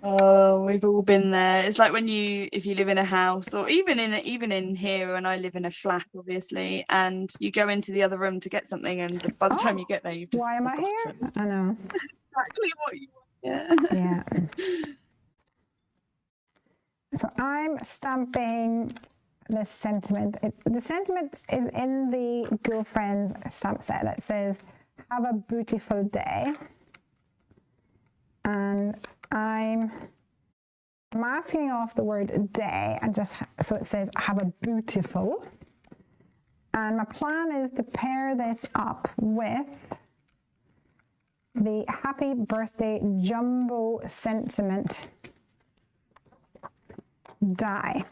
Oh, we've all been there. It's like if you live in a house, or even in here, and I live in a flat, obviously, and you go into the other room to get something, and by the time you get there, you've just why am I here? I know. Exactly what you want. Yeah. So I'm stamping this sentiment. The sentiment is in the Girlfriends stamp set that says, have a beautiful day. And I'm masking off the word day and just so it says have a beautiful. And my plan is to pair this up with the Happy Birthday Jumbo Sentiment die.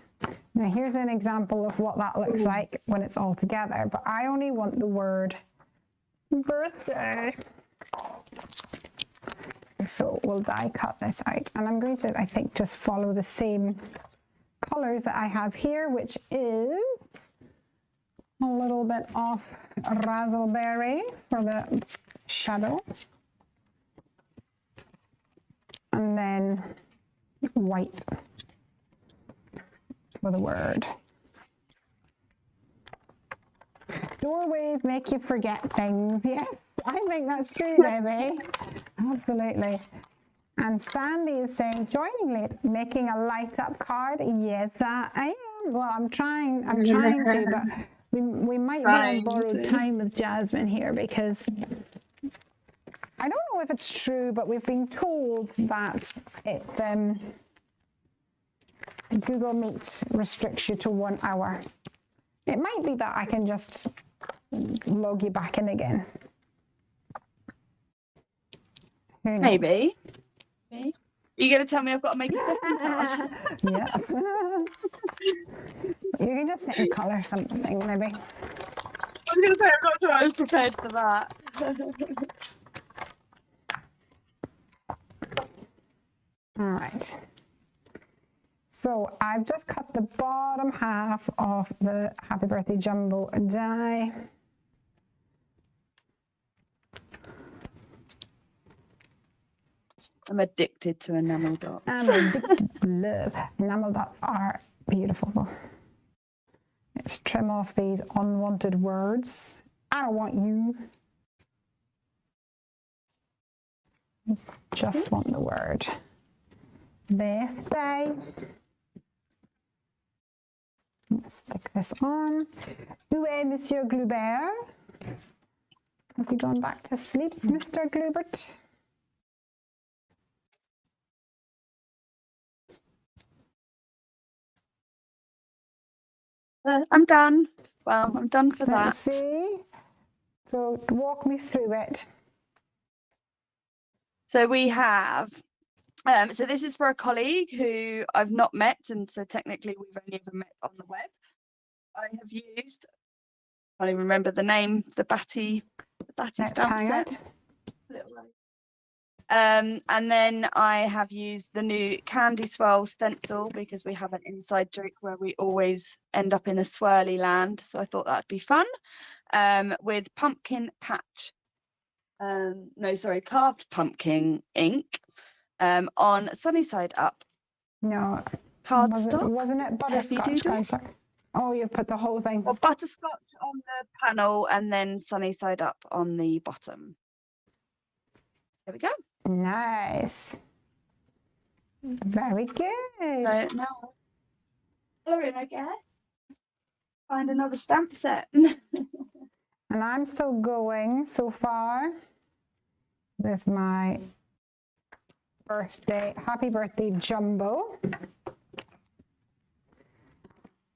Now here's an example of what that looks like when it's all together, but I only want the word birthday. So we'll die cut this out, and I'm going to, I think, just follow the same colors that I have here, which is a little bit of raspberry for the shadow, and then white for the word. Doorways make you forget things. Yes, I think that's true, Debbie. Absolutely. And Sandy is saying, joining late, making a light up card. Yes, I am. Well, I'm trying to, but we might be on borrowed time with Jasmin here, because I don't know if it's true, but we've been told that it Google Meet restricts you to 1 hour. It might be that I can just log you back in again. Maybe. Are you going to tell me I've got to make a second card? Yes. You can just hit colour something, maybe. I was going to say, I'm not sure I was prepared for that. All right. So I've just cut the bottom half of the Happy Birthday Jumbo die. I'm addicted to enamel dots. I'm addicted to love. Enamel dots are beautiful. Let's trim off these unwanted words. I don't want you. Just want the word. Birthday. Let's stick this on. Où est Monsieur Glubert? Have you gone back to sleep, Mr. Glubert? I'm done. Well, I'm done for that. Let's see. So walk me through it. So we have, so this is for a colleague who I've not met, and so technically we've only ever met on the web. I have used, I can't even remember the name, the Batty stamp set. And then I have used the new Candy Swirl stencil, because we have an inside joke where we always end up in a swirly land. So I thought that'd be fun. With pumpkin patch. Carved pumpkin ink on Sunny Side Up. No. Cardstock. Wasn't it butterscotch cardstock? Oh, you've put the whole thing. Well, butterscotch on the panel and then Sunny Side Up on the bottom. There we go. Nice. Very good. So now, colouring, I guess. Find another stamp set. And I'm still going so far with my Happy Birthday Jumbo.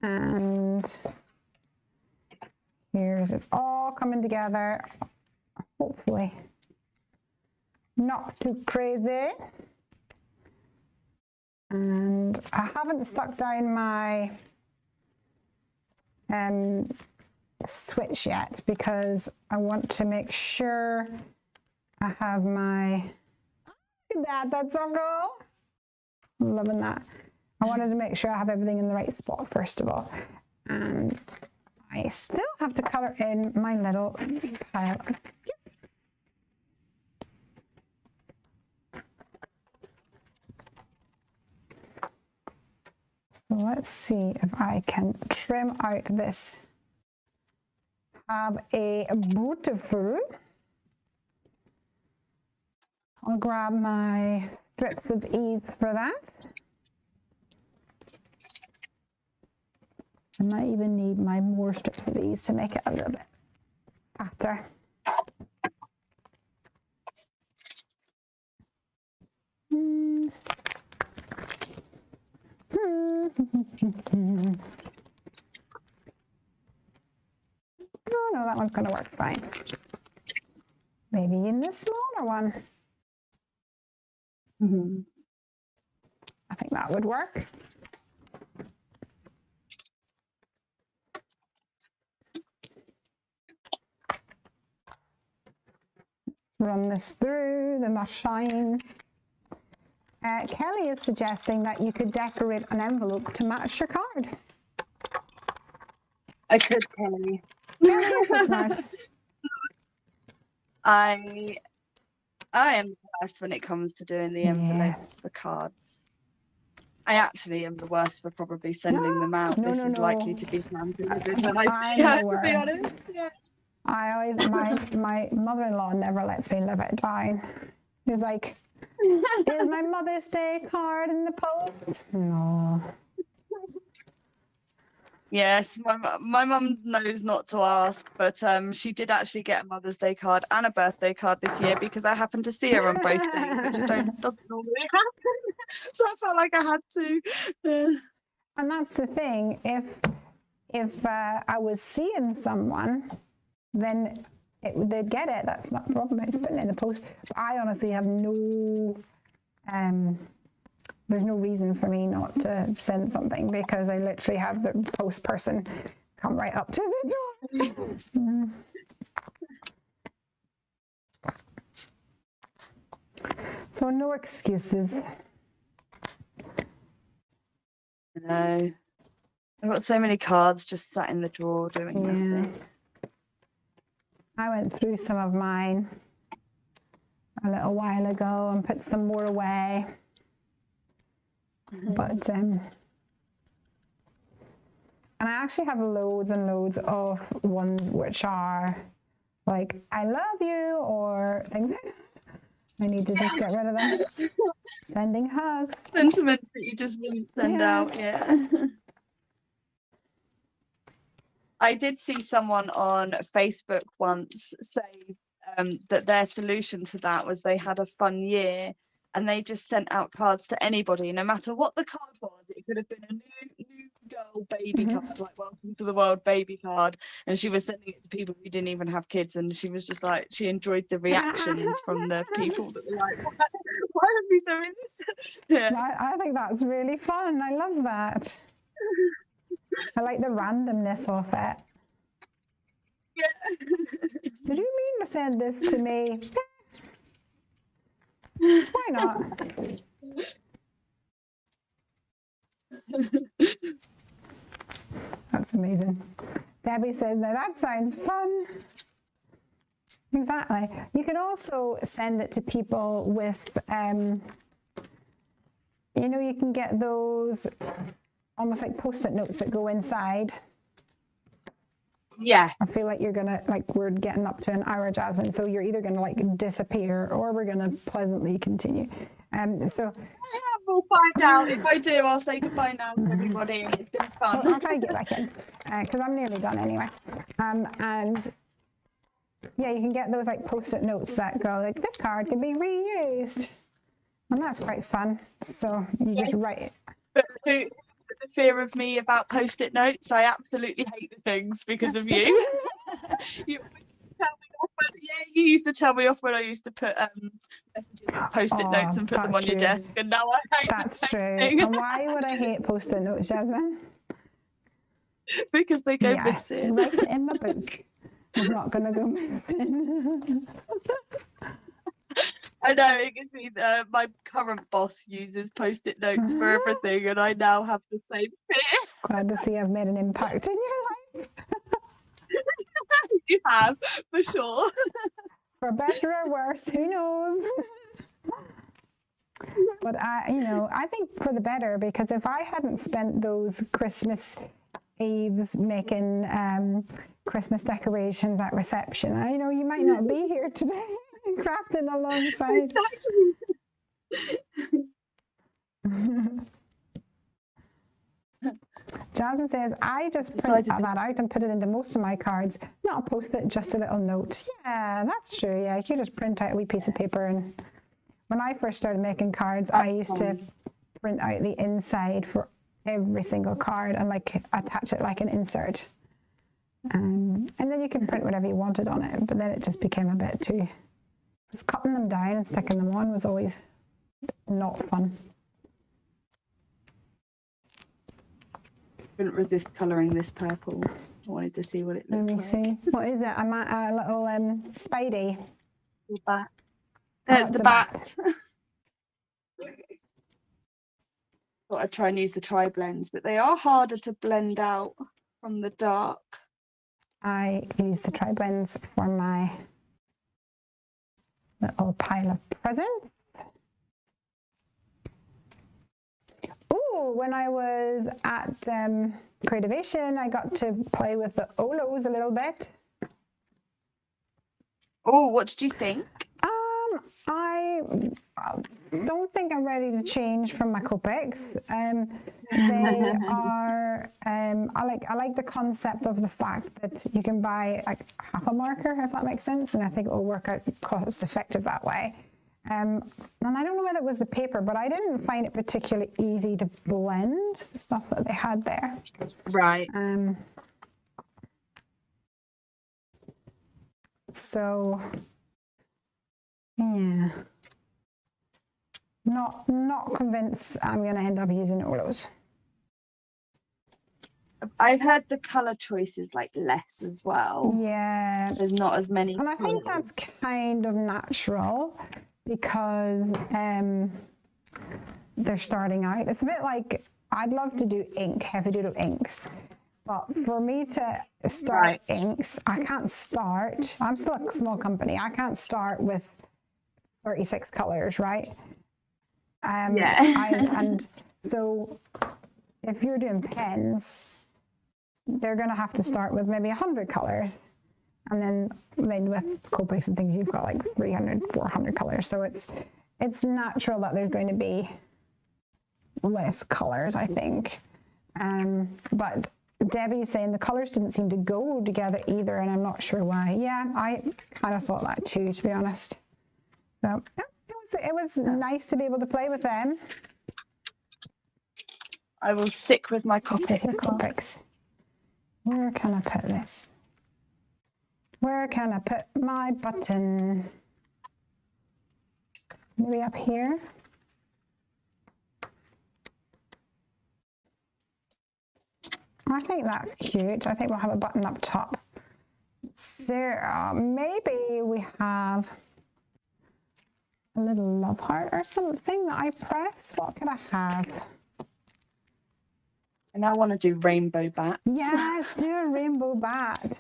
And it's all coming together. Hopefully not too crazy. And I haven't stuck down my switch yet, because I want to make sure I have my, look at that's so cool. I'm loving that. I wanted to make sure I have everything in the right spot first of all. And I still have to colour in my little pile of gifts. So let's see if I can trim out this. Have a beautiful. I'll grab my strips of ease for that. I might even need my more strips of ease to make it a little bit fatter. Oh no, that one's going to work fine. Maybe in the smaller smaller one. Mm-hmm. I think that would work. Run this through the machine. Kelly is suggesting that you could decorate an envelope to match your card. I could, Kelly. Kelly, you're so smart. I am the worst when it comes to doing the envelopes for cards. I actually am the worst for probably sending them out. This is likely to be hand delivered when I see her, to be honest. Yeah. I always, my mother-in-law never lets me live it down. She's like, is my Mother's Day card in the post? No. Yes, my mum knows not to ask, but she did actually get a Mother's Day card and a birthday card this year because I happened to see her on both days, which doesn't normally happen. So I felt like I had to. And that's the thing. If I was seeing someone, then they'd get it. That's not a problem. It's putting it in the post. But I honestly have no. There's no reason for me not to send something because I literally have the post person come right up to the door. So no excuses. No. I've got so many cards just sat in the drawer doing nothing. I went through some of mine a little while ago and put some more away. But and I actually have loads and loads of ones which are like I love you or things like that. I need to just get rid of them. Sending hugs. Sentiments that you just wouldn't send out, yeah. I did see someone on Facebook once say that their solution to that was they had a fun year and they just sent out cards to anybody, no matter what the card was. It could have been a new girl baby card, like welcome to the world baby card, and she was sending it to people who didn't even have kids, and she was just like, she enjoyed the reactions from the people that were like, why are we doing this? Yeah. I think that's really fun. I love that. I like the randomness of it. Yeah. Did you mean to send this to me? Why not? That's amazing. Debbie says, now that sounds fun. Exactly. You could also send it to people with, you know, you can get those almost like Post-it notes that go inside. Yes. I feel like you're gonna, like, we're getting up to an hour, Jasmine, so you're either gonna like disappear or we're gonna pleasantly continue. So we'll find out. If I do, I'll say goodbye now to everybody. It's been fun. I'll try to get back in because I'm nearly done anyway. And yeah, you can get those like Post-it notes that go like, this card can be reused, and that's quite fun. So you just write it. But the fear of me about Post-it notes, I absolutely hate the things because of you. You used to tell me off when I used to put messages on Post-it notes and put them on your desk, and now I hate That's true. And why would I hate Post-it notes, Jasmine? Because they go missing. Write it in my book. I'm not going to go missing. I know, it gives me my current boss uses Post-it notes for everything, and I now have the same fear. Glad to see I've made an impact in your life. You have, for sure. For better or worse, who knows? But I think for the better, because if I hadn't spent those Christmas Eves making Christmas decorations at reception, you might not be here today crafting alongside. Jasmine says, I just print that out and put it into most of my cards. Not a Post-it, just a little note. Yeah, that's true. Yeah, you just print out a wee piece of paper. And when I first started making cards, I used to print out the inside for every single card and like attach it like an insert. And then you can print whatever you wanted on it. But then it just became a bit too Just cutting them down and sticking them on was always not fun. Couldn't resist colouring this purple. I wanted to see what it Let looked me like. see. What is it? A little Spidey. The bat. Oh, There's it's the a bat. Thought I'd try and use the tri-blends, but they are harder to blend out from the dark. I use the tri-blends for my little pile of presents. Oh, when I was at Creativation, I got to play with the oodles a little bit. Oh, what did you think? I don't think I'm ready to change from my Copics. They are. I like the concept of the fact that you can buy like half a marker, if that makes sense, and I think it will work out cost effective that way. And I don't know whether it was the paper, but I didn't find it particularly easy to blend the stuff that they had there. Right. So yeah, not convinced I'm going to end up using oodles. I've heard the colour choices like less as well. Yeah, There's not as many. and I think that's kind of natural because they're starting out. It's a bit like I'd love to do ink, heavy doodle inks, but for me to start inks, I can't start. I'm still a small company. I can't start with 36 colors, right? And so if you're doing pens, they're going to have to start with maybe 100 colors. And then with Copics and things, you've got like 300, 400 colors. So it's natural that there's going to be less colors, I think. But Debbie's saying the colors didn't seem to go together either, and I'm not sure why. Yeah, I kind of thought that too, to be honest. So it was nice to be able to play with them. I will stick with my Stick with your Copics. Where can I put this? Where can I put my button? Maybe up here? I think that's cute. I think we'll have a button up top. So maybe we have a little love heart or something that I press. What could I have? And I want to do rainbow bats. Yes, do a rainbow bat.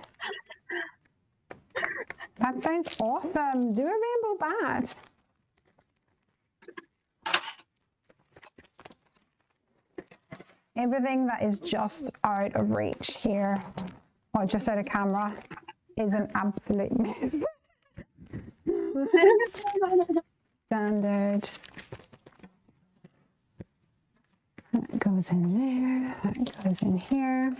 That sounds awesome. Do a rainbow bat. Everything that is just out of reach here, or just out of camera, is an absolute mess. Standard. That goes in there, that goes in here.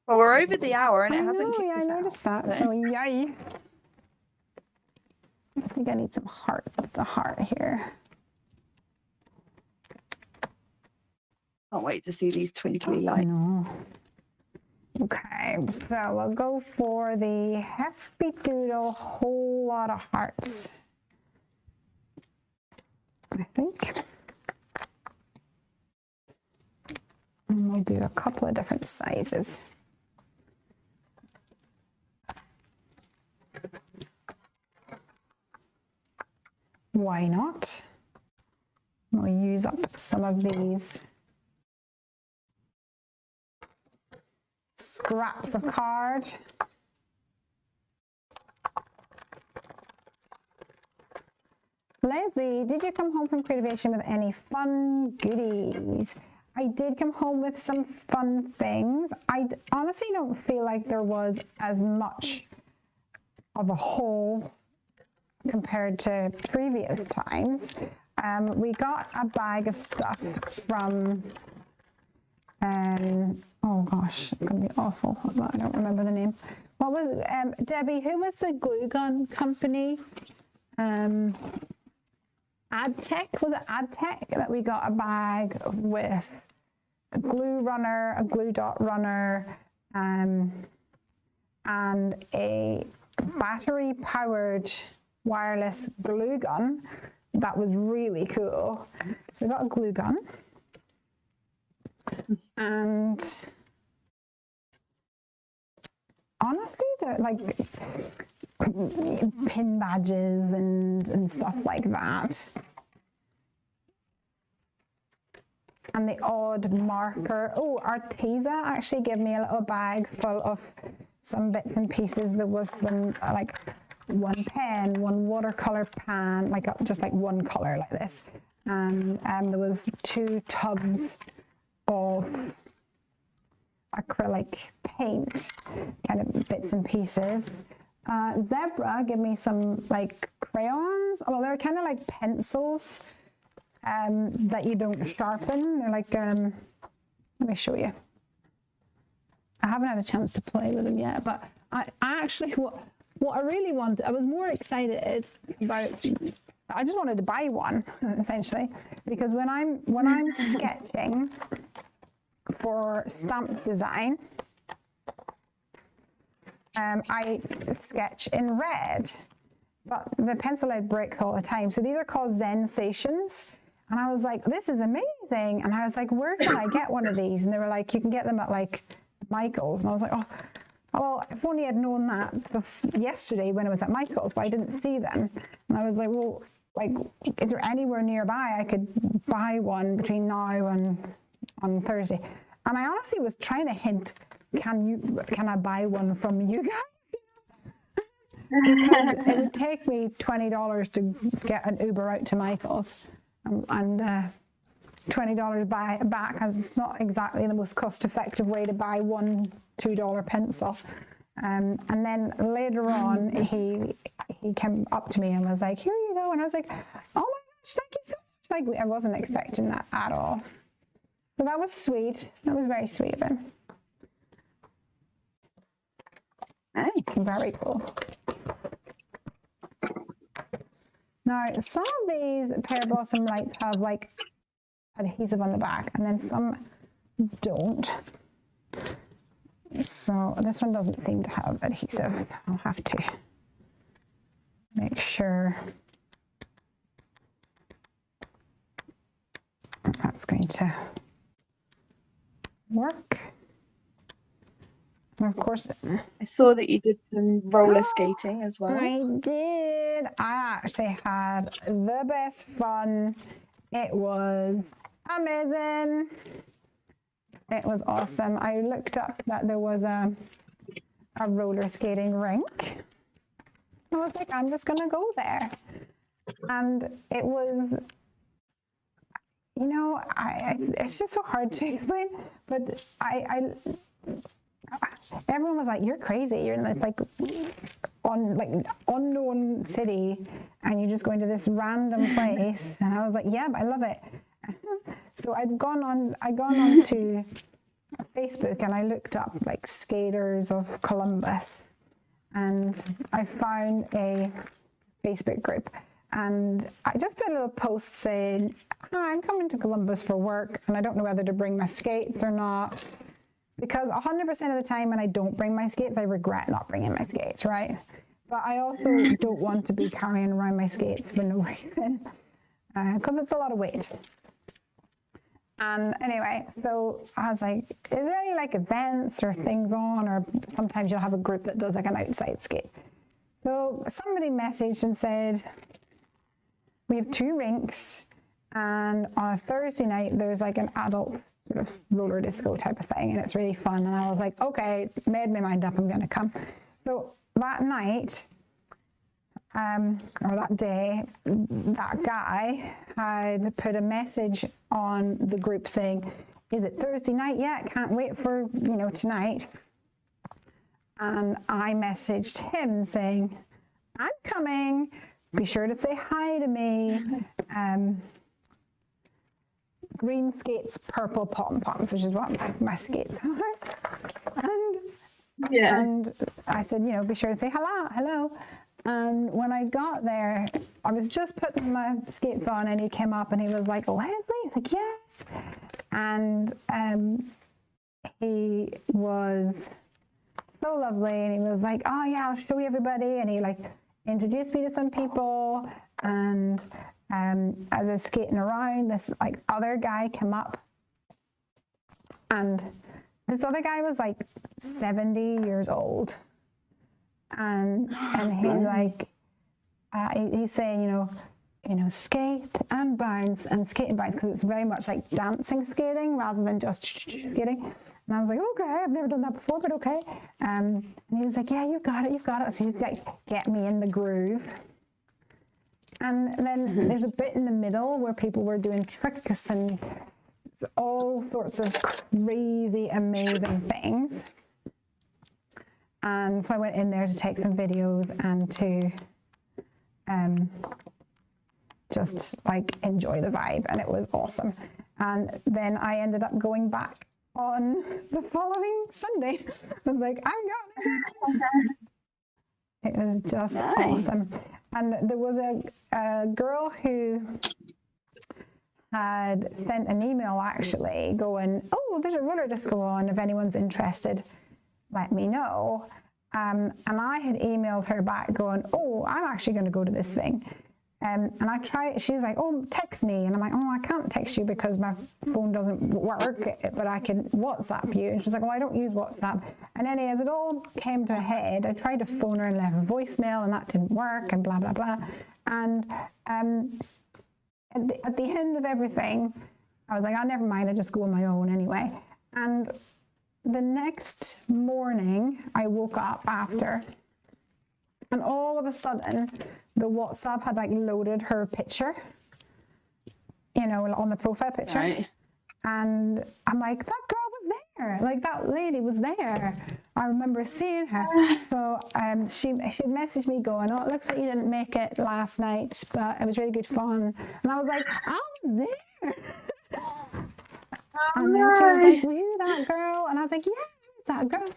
Well, we're over the hour and it hasn't kicked us I out. noticed that, so yay. I think I need some heart. What's the heart here? Can't wait to see these twinkly lights. No. Okay, so we'll go for the Hefty Doodle whole lot of hearts, I think. And we'll do a couple of different sizes. Why not? We'll use up some of these scraps of card. Lesley, did you come home from Creativation with any fun goodies? I did come home with some fun things. I honestly don't feel like there was as much of a haul compared to previous times. We got a bag of stuff from oh gosh, it's gonna be awful. I don't remember the name. What was Debbie? Who was the glue gun company? was it AdTech that we got a bag with a glue runner, a glue dot runner, and a battery powered wireless glue gun that was really cool. So we got a glue gun and honestly they're like pin badges and stuff like that. And the odd marker. Oh, Arteza actually gave me a little bag full of some bits and pieces. There was some like one pen, one watercolor pan, like just like one color like this. And there was 2 tubs of acrylic paint, kind of bits and pieces. Zebra gave me some like crayons. Well, they're kind of like pencils that you don't sharpen. They're like, let me show you. I haven't had a chance to play with them yet, but I actually, what I really wanted, I was more excited about, I just wanted to buy one, essentially, because when I'm sketching for stamp design, I sketch in red, but the pencil lead breaks all the time. So these are called Sensations. And I was like, this is amazing. And I was like, where can I get one of these? And they were like, you can get them at like Michael's. And I was like, oh, well, if only I'd known that yesterday when I was at Michael's, but I didn't see them. And I was like, well, like, is there anywhere nearby I could buy one between now and on Thursday? And I honestly was trying to hint, can I buy one from you guys? Because it would take me $20 to get an Uber out to Michael's. And $20 back, as it's not exactly the most cost-effective way to buy one $2 pencil. And then later on, he came up to me and was like, "Here you go," and I was like, "Oh my gosh, thank you so much!" Like I wasn't expecting that at all. So that was sweet. That was very sweet of him. Nice. Very cool. Now, some of these pear blossom lights have like adhesive on the back, and then some don't. So this one doesn't seem to have adhesive. I'll have to make sure that's going to work. And of course, I saw that you did some roller skating as well. I did. I actually had the best fun. It was amazing. It was awesome. I looked up that there was a roller skating rink. I was like, I'm just gonna go there. And it was, you know, it's just so hard to explain, but everyone was like, "You're crazy. You're in this like unknown city, and you're just going to this random place." And I was like, "Yeah, but I love it." So I'd gone on to Facebook and I looked up like skaters of Columbus, and I found a Facebook group, and I just put a little post saying, "Hi, I'm coming to Columbus for work, and I don't know whether to bring my skates or not." Because 100% of the time when I don't bring my skates, I regret not bringing my skates, right? But I also don't want to be carrying around my skates for no reason, because it's a lot of weight. And anyway, so I was like, is there any like events or things on, or sometimes you'll have a group that does like an outside skate. So somebody messaged and said, we have 2 rinks, and on a Thursday night, there's like an adult sort of roller disco type of thing, and it's really fun. And I was like, okay, made my mind up, I'm gonna come. So that night, or that day, that guy had put a message on the group saying, is it Thursday night yet? Can't wait for, you know, tonight. And I messaged him saying, I'm coming, be sure to say hi to me. Green skates, purple pom-poms, which is what my skates are. And I said, you know, be sure to say hello. And when I got there, I was just putting my skates on and he came up and he was like, Lesley? He's like, yes. And he was so lovely and he was like, oh yeah, I'll show you everybody. And he like introduced me to some people. And as I was skating around, this like other guy came up. And this other guy was like 70 years old. And he's like, he's saying, you know, skate and bounce and skate and bounce, because it's very much like dancing skating rather than just skating. And I was like, okay, I've never done that before, but okay. And he was like, yeah, you got it, you've got it. So he's like, get me in the groove. And then there's a bit in the middle where people were doing tricks and all sorts of crazy, amazing things. And so I went in there to take some videos and to just like enjoy the vibe, and it was awesome. And then I ended up going back on the following Sunday. I was like, I'm going. It was just awesome. And there was a girl who had sent an email actually going, oh, there's a roller disco on, if anyone's interested, let me know. And I had emailed her back going, oh, I'm actually going to go to this thing. And I tried, she's like, oh, text me. And I'm like, oh, I can't text you because my phone doesn't work, but I can WhatsApp you. And she's like, well, I don't use WhatsApp. And then as it all came to a head, I tried to phone her and left a voicemail and that didn't work and blah, blah, blah. And at the end of everything, I was like, oh, never mind, I just go on my own anyway. And the next morning, I woke up after, and all of a sudden, the WhatsApp had like loaded her picture, you know, on the profile picture. Right. And I'm like, that girl was there. Like that lady was there. I remember seeing her. So she messaged me going, oh, it looks like you didn't make it last night, but it was really good fun. And I was like, I was there. And then she was like, were you that girl? And I was like, yeah, that girl.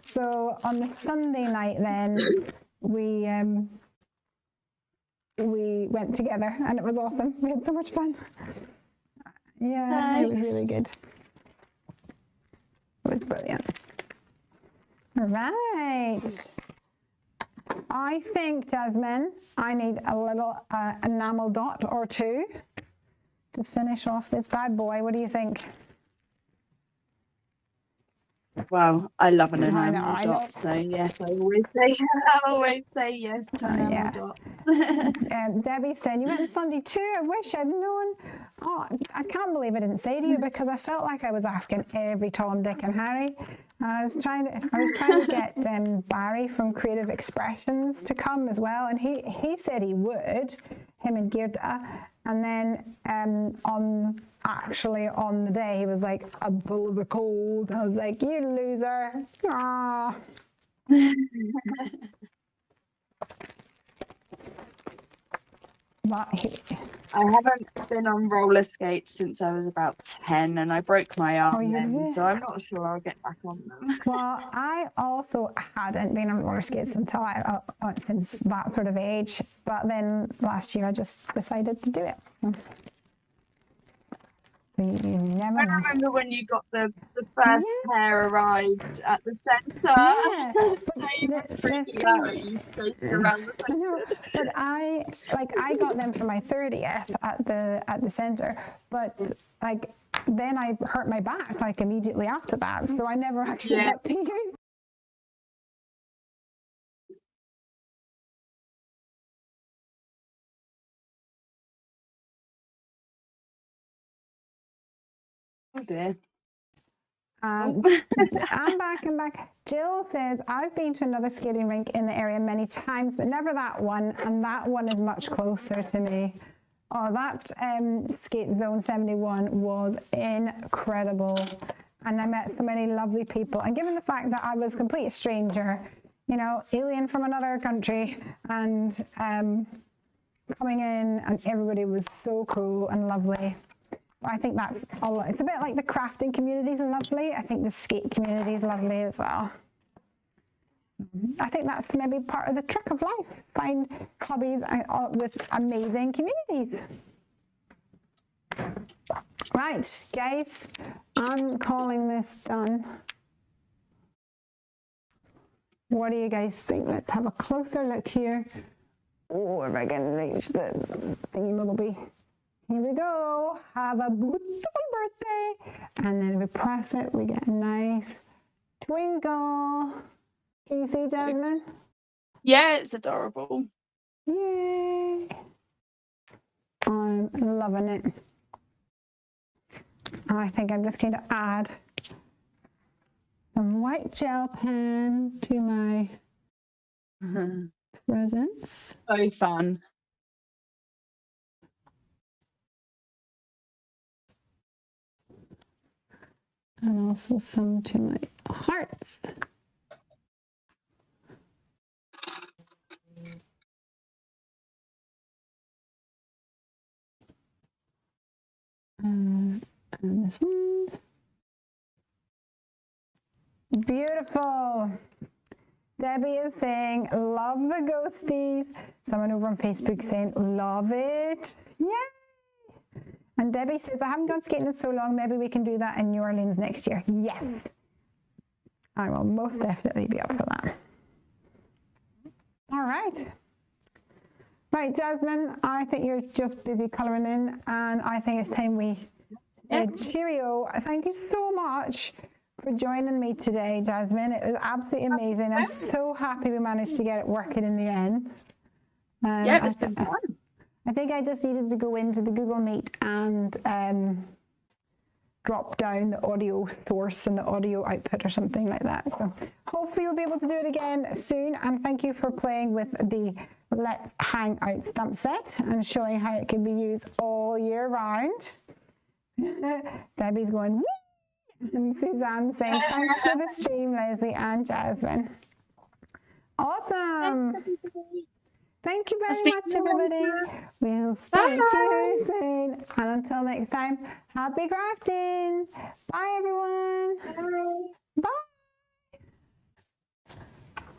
So on the Sunday night then, we went together and it was awesome. We had so much fun. Yeah, nice. It was really good. It was brilliant. All right. I think, Jasmin, I need a little enamel dot or two to finish off this bad boy. What do you think? Well, I love an enamel dot, so yes, I always say yes to enamel dots. Debbie said, you went Sunday too? I wish I'd known. Oh, I can't believe I didn't say to you because I felt like I was asking every Tom, Dick and Harry. I was trying to get Barry from Creative Expressions to come as well, and he said he would, him and Girda. And then on the day, he was like, I'm full of the cold. I was like, you loser. Aww. I haven't been on roller skates since I was about 10 and I broke my arm then, so I'm not sure I'll get back on them. Well, I also hadn't been on roller skates until since that sort of age, but then last year I just decided to do it. So you never I remember when you got the first pair arrived at the centre. Yeah, so you must freaking out when you skated around the centre. No, but I got them for my 30th at the centre, but then I hurt my back immediately after that, so I never actually got to use them. Oh dear. I'm back. Jill says, I've been to another skating rink in the area many times, but never that one, and that one is much closer to me. Oh, that Skate Zone 71 was incredible, and I met so many lovely people. And given the fact that I was a complete stranger, you know, alien from another country, and coming in, and everybody was so cool and lovely. I think that's all. It's a bit like the crafting community is lovely. I think the skate community is lovely as well. I think that's maybe part of the trick of life. Find hobbies with amazing communities. Right, guys, I'm calling this done. What do you guys think? Let's have a closer look here. Oh, if I can reach the thingy-mabobby. Here we go. Have a beautiful birthday. And then if we press it, we get a nice twinkle. Can you see, Jasmin? Yeah, it's adorable. Yay. I'm loving it. I think I'm just going to add some white gel pen to my presents. So fun. And also some to my hearts. And this one. Beautiful. Debbie is saying, love the ghosties. Someone over on Facebook saying, love it. Yay! And Debbie says, I haven't gone skating in so long. Maybe we can do that in New Orleans next year. Yes. I will most definitely be up for that. All right. Right, Jasmin, I think you're just busy colouring in, and I think it's time we cheerio. Thank you so much for joining me today, Jasmin. It was absolutely amazing. I'm so happy we managed to get it working in the end. Yeah, it's been fun. I think I just needed to go into the Google Meet and drop down the audio source and the audio output or something like that. So hopefully you'll be able to do it again soon. And thank you for playing with the Let's Hang Out stamp set and showing how it can be used all year round. Debbie's going, whee! And Suzanne saying, thanks for the stream, Lesley and Jasmin. Awesome. Thank you very much, everybody. We'll speak to you soon. And until next time, happy crafting. Bye, everyone. Bye.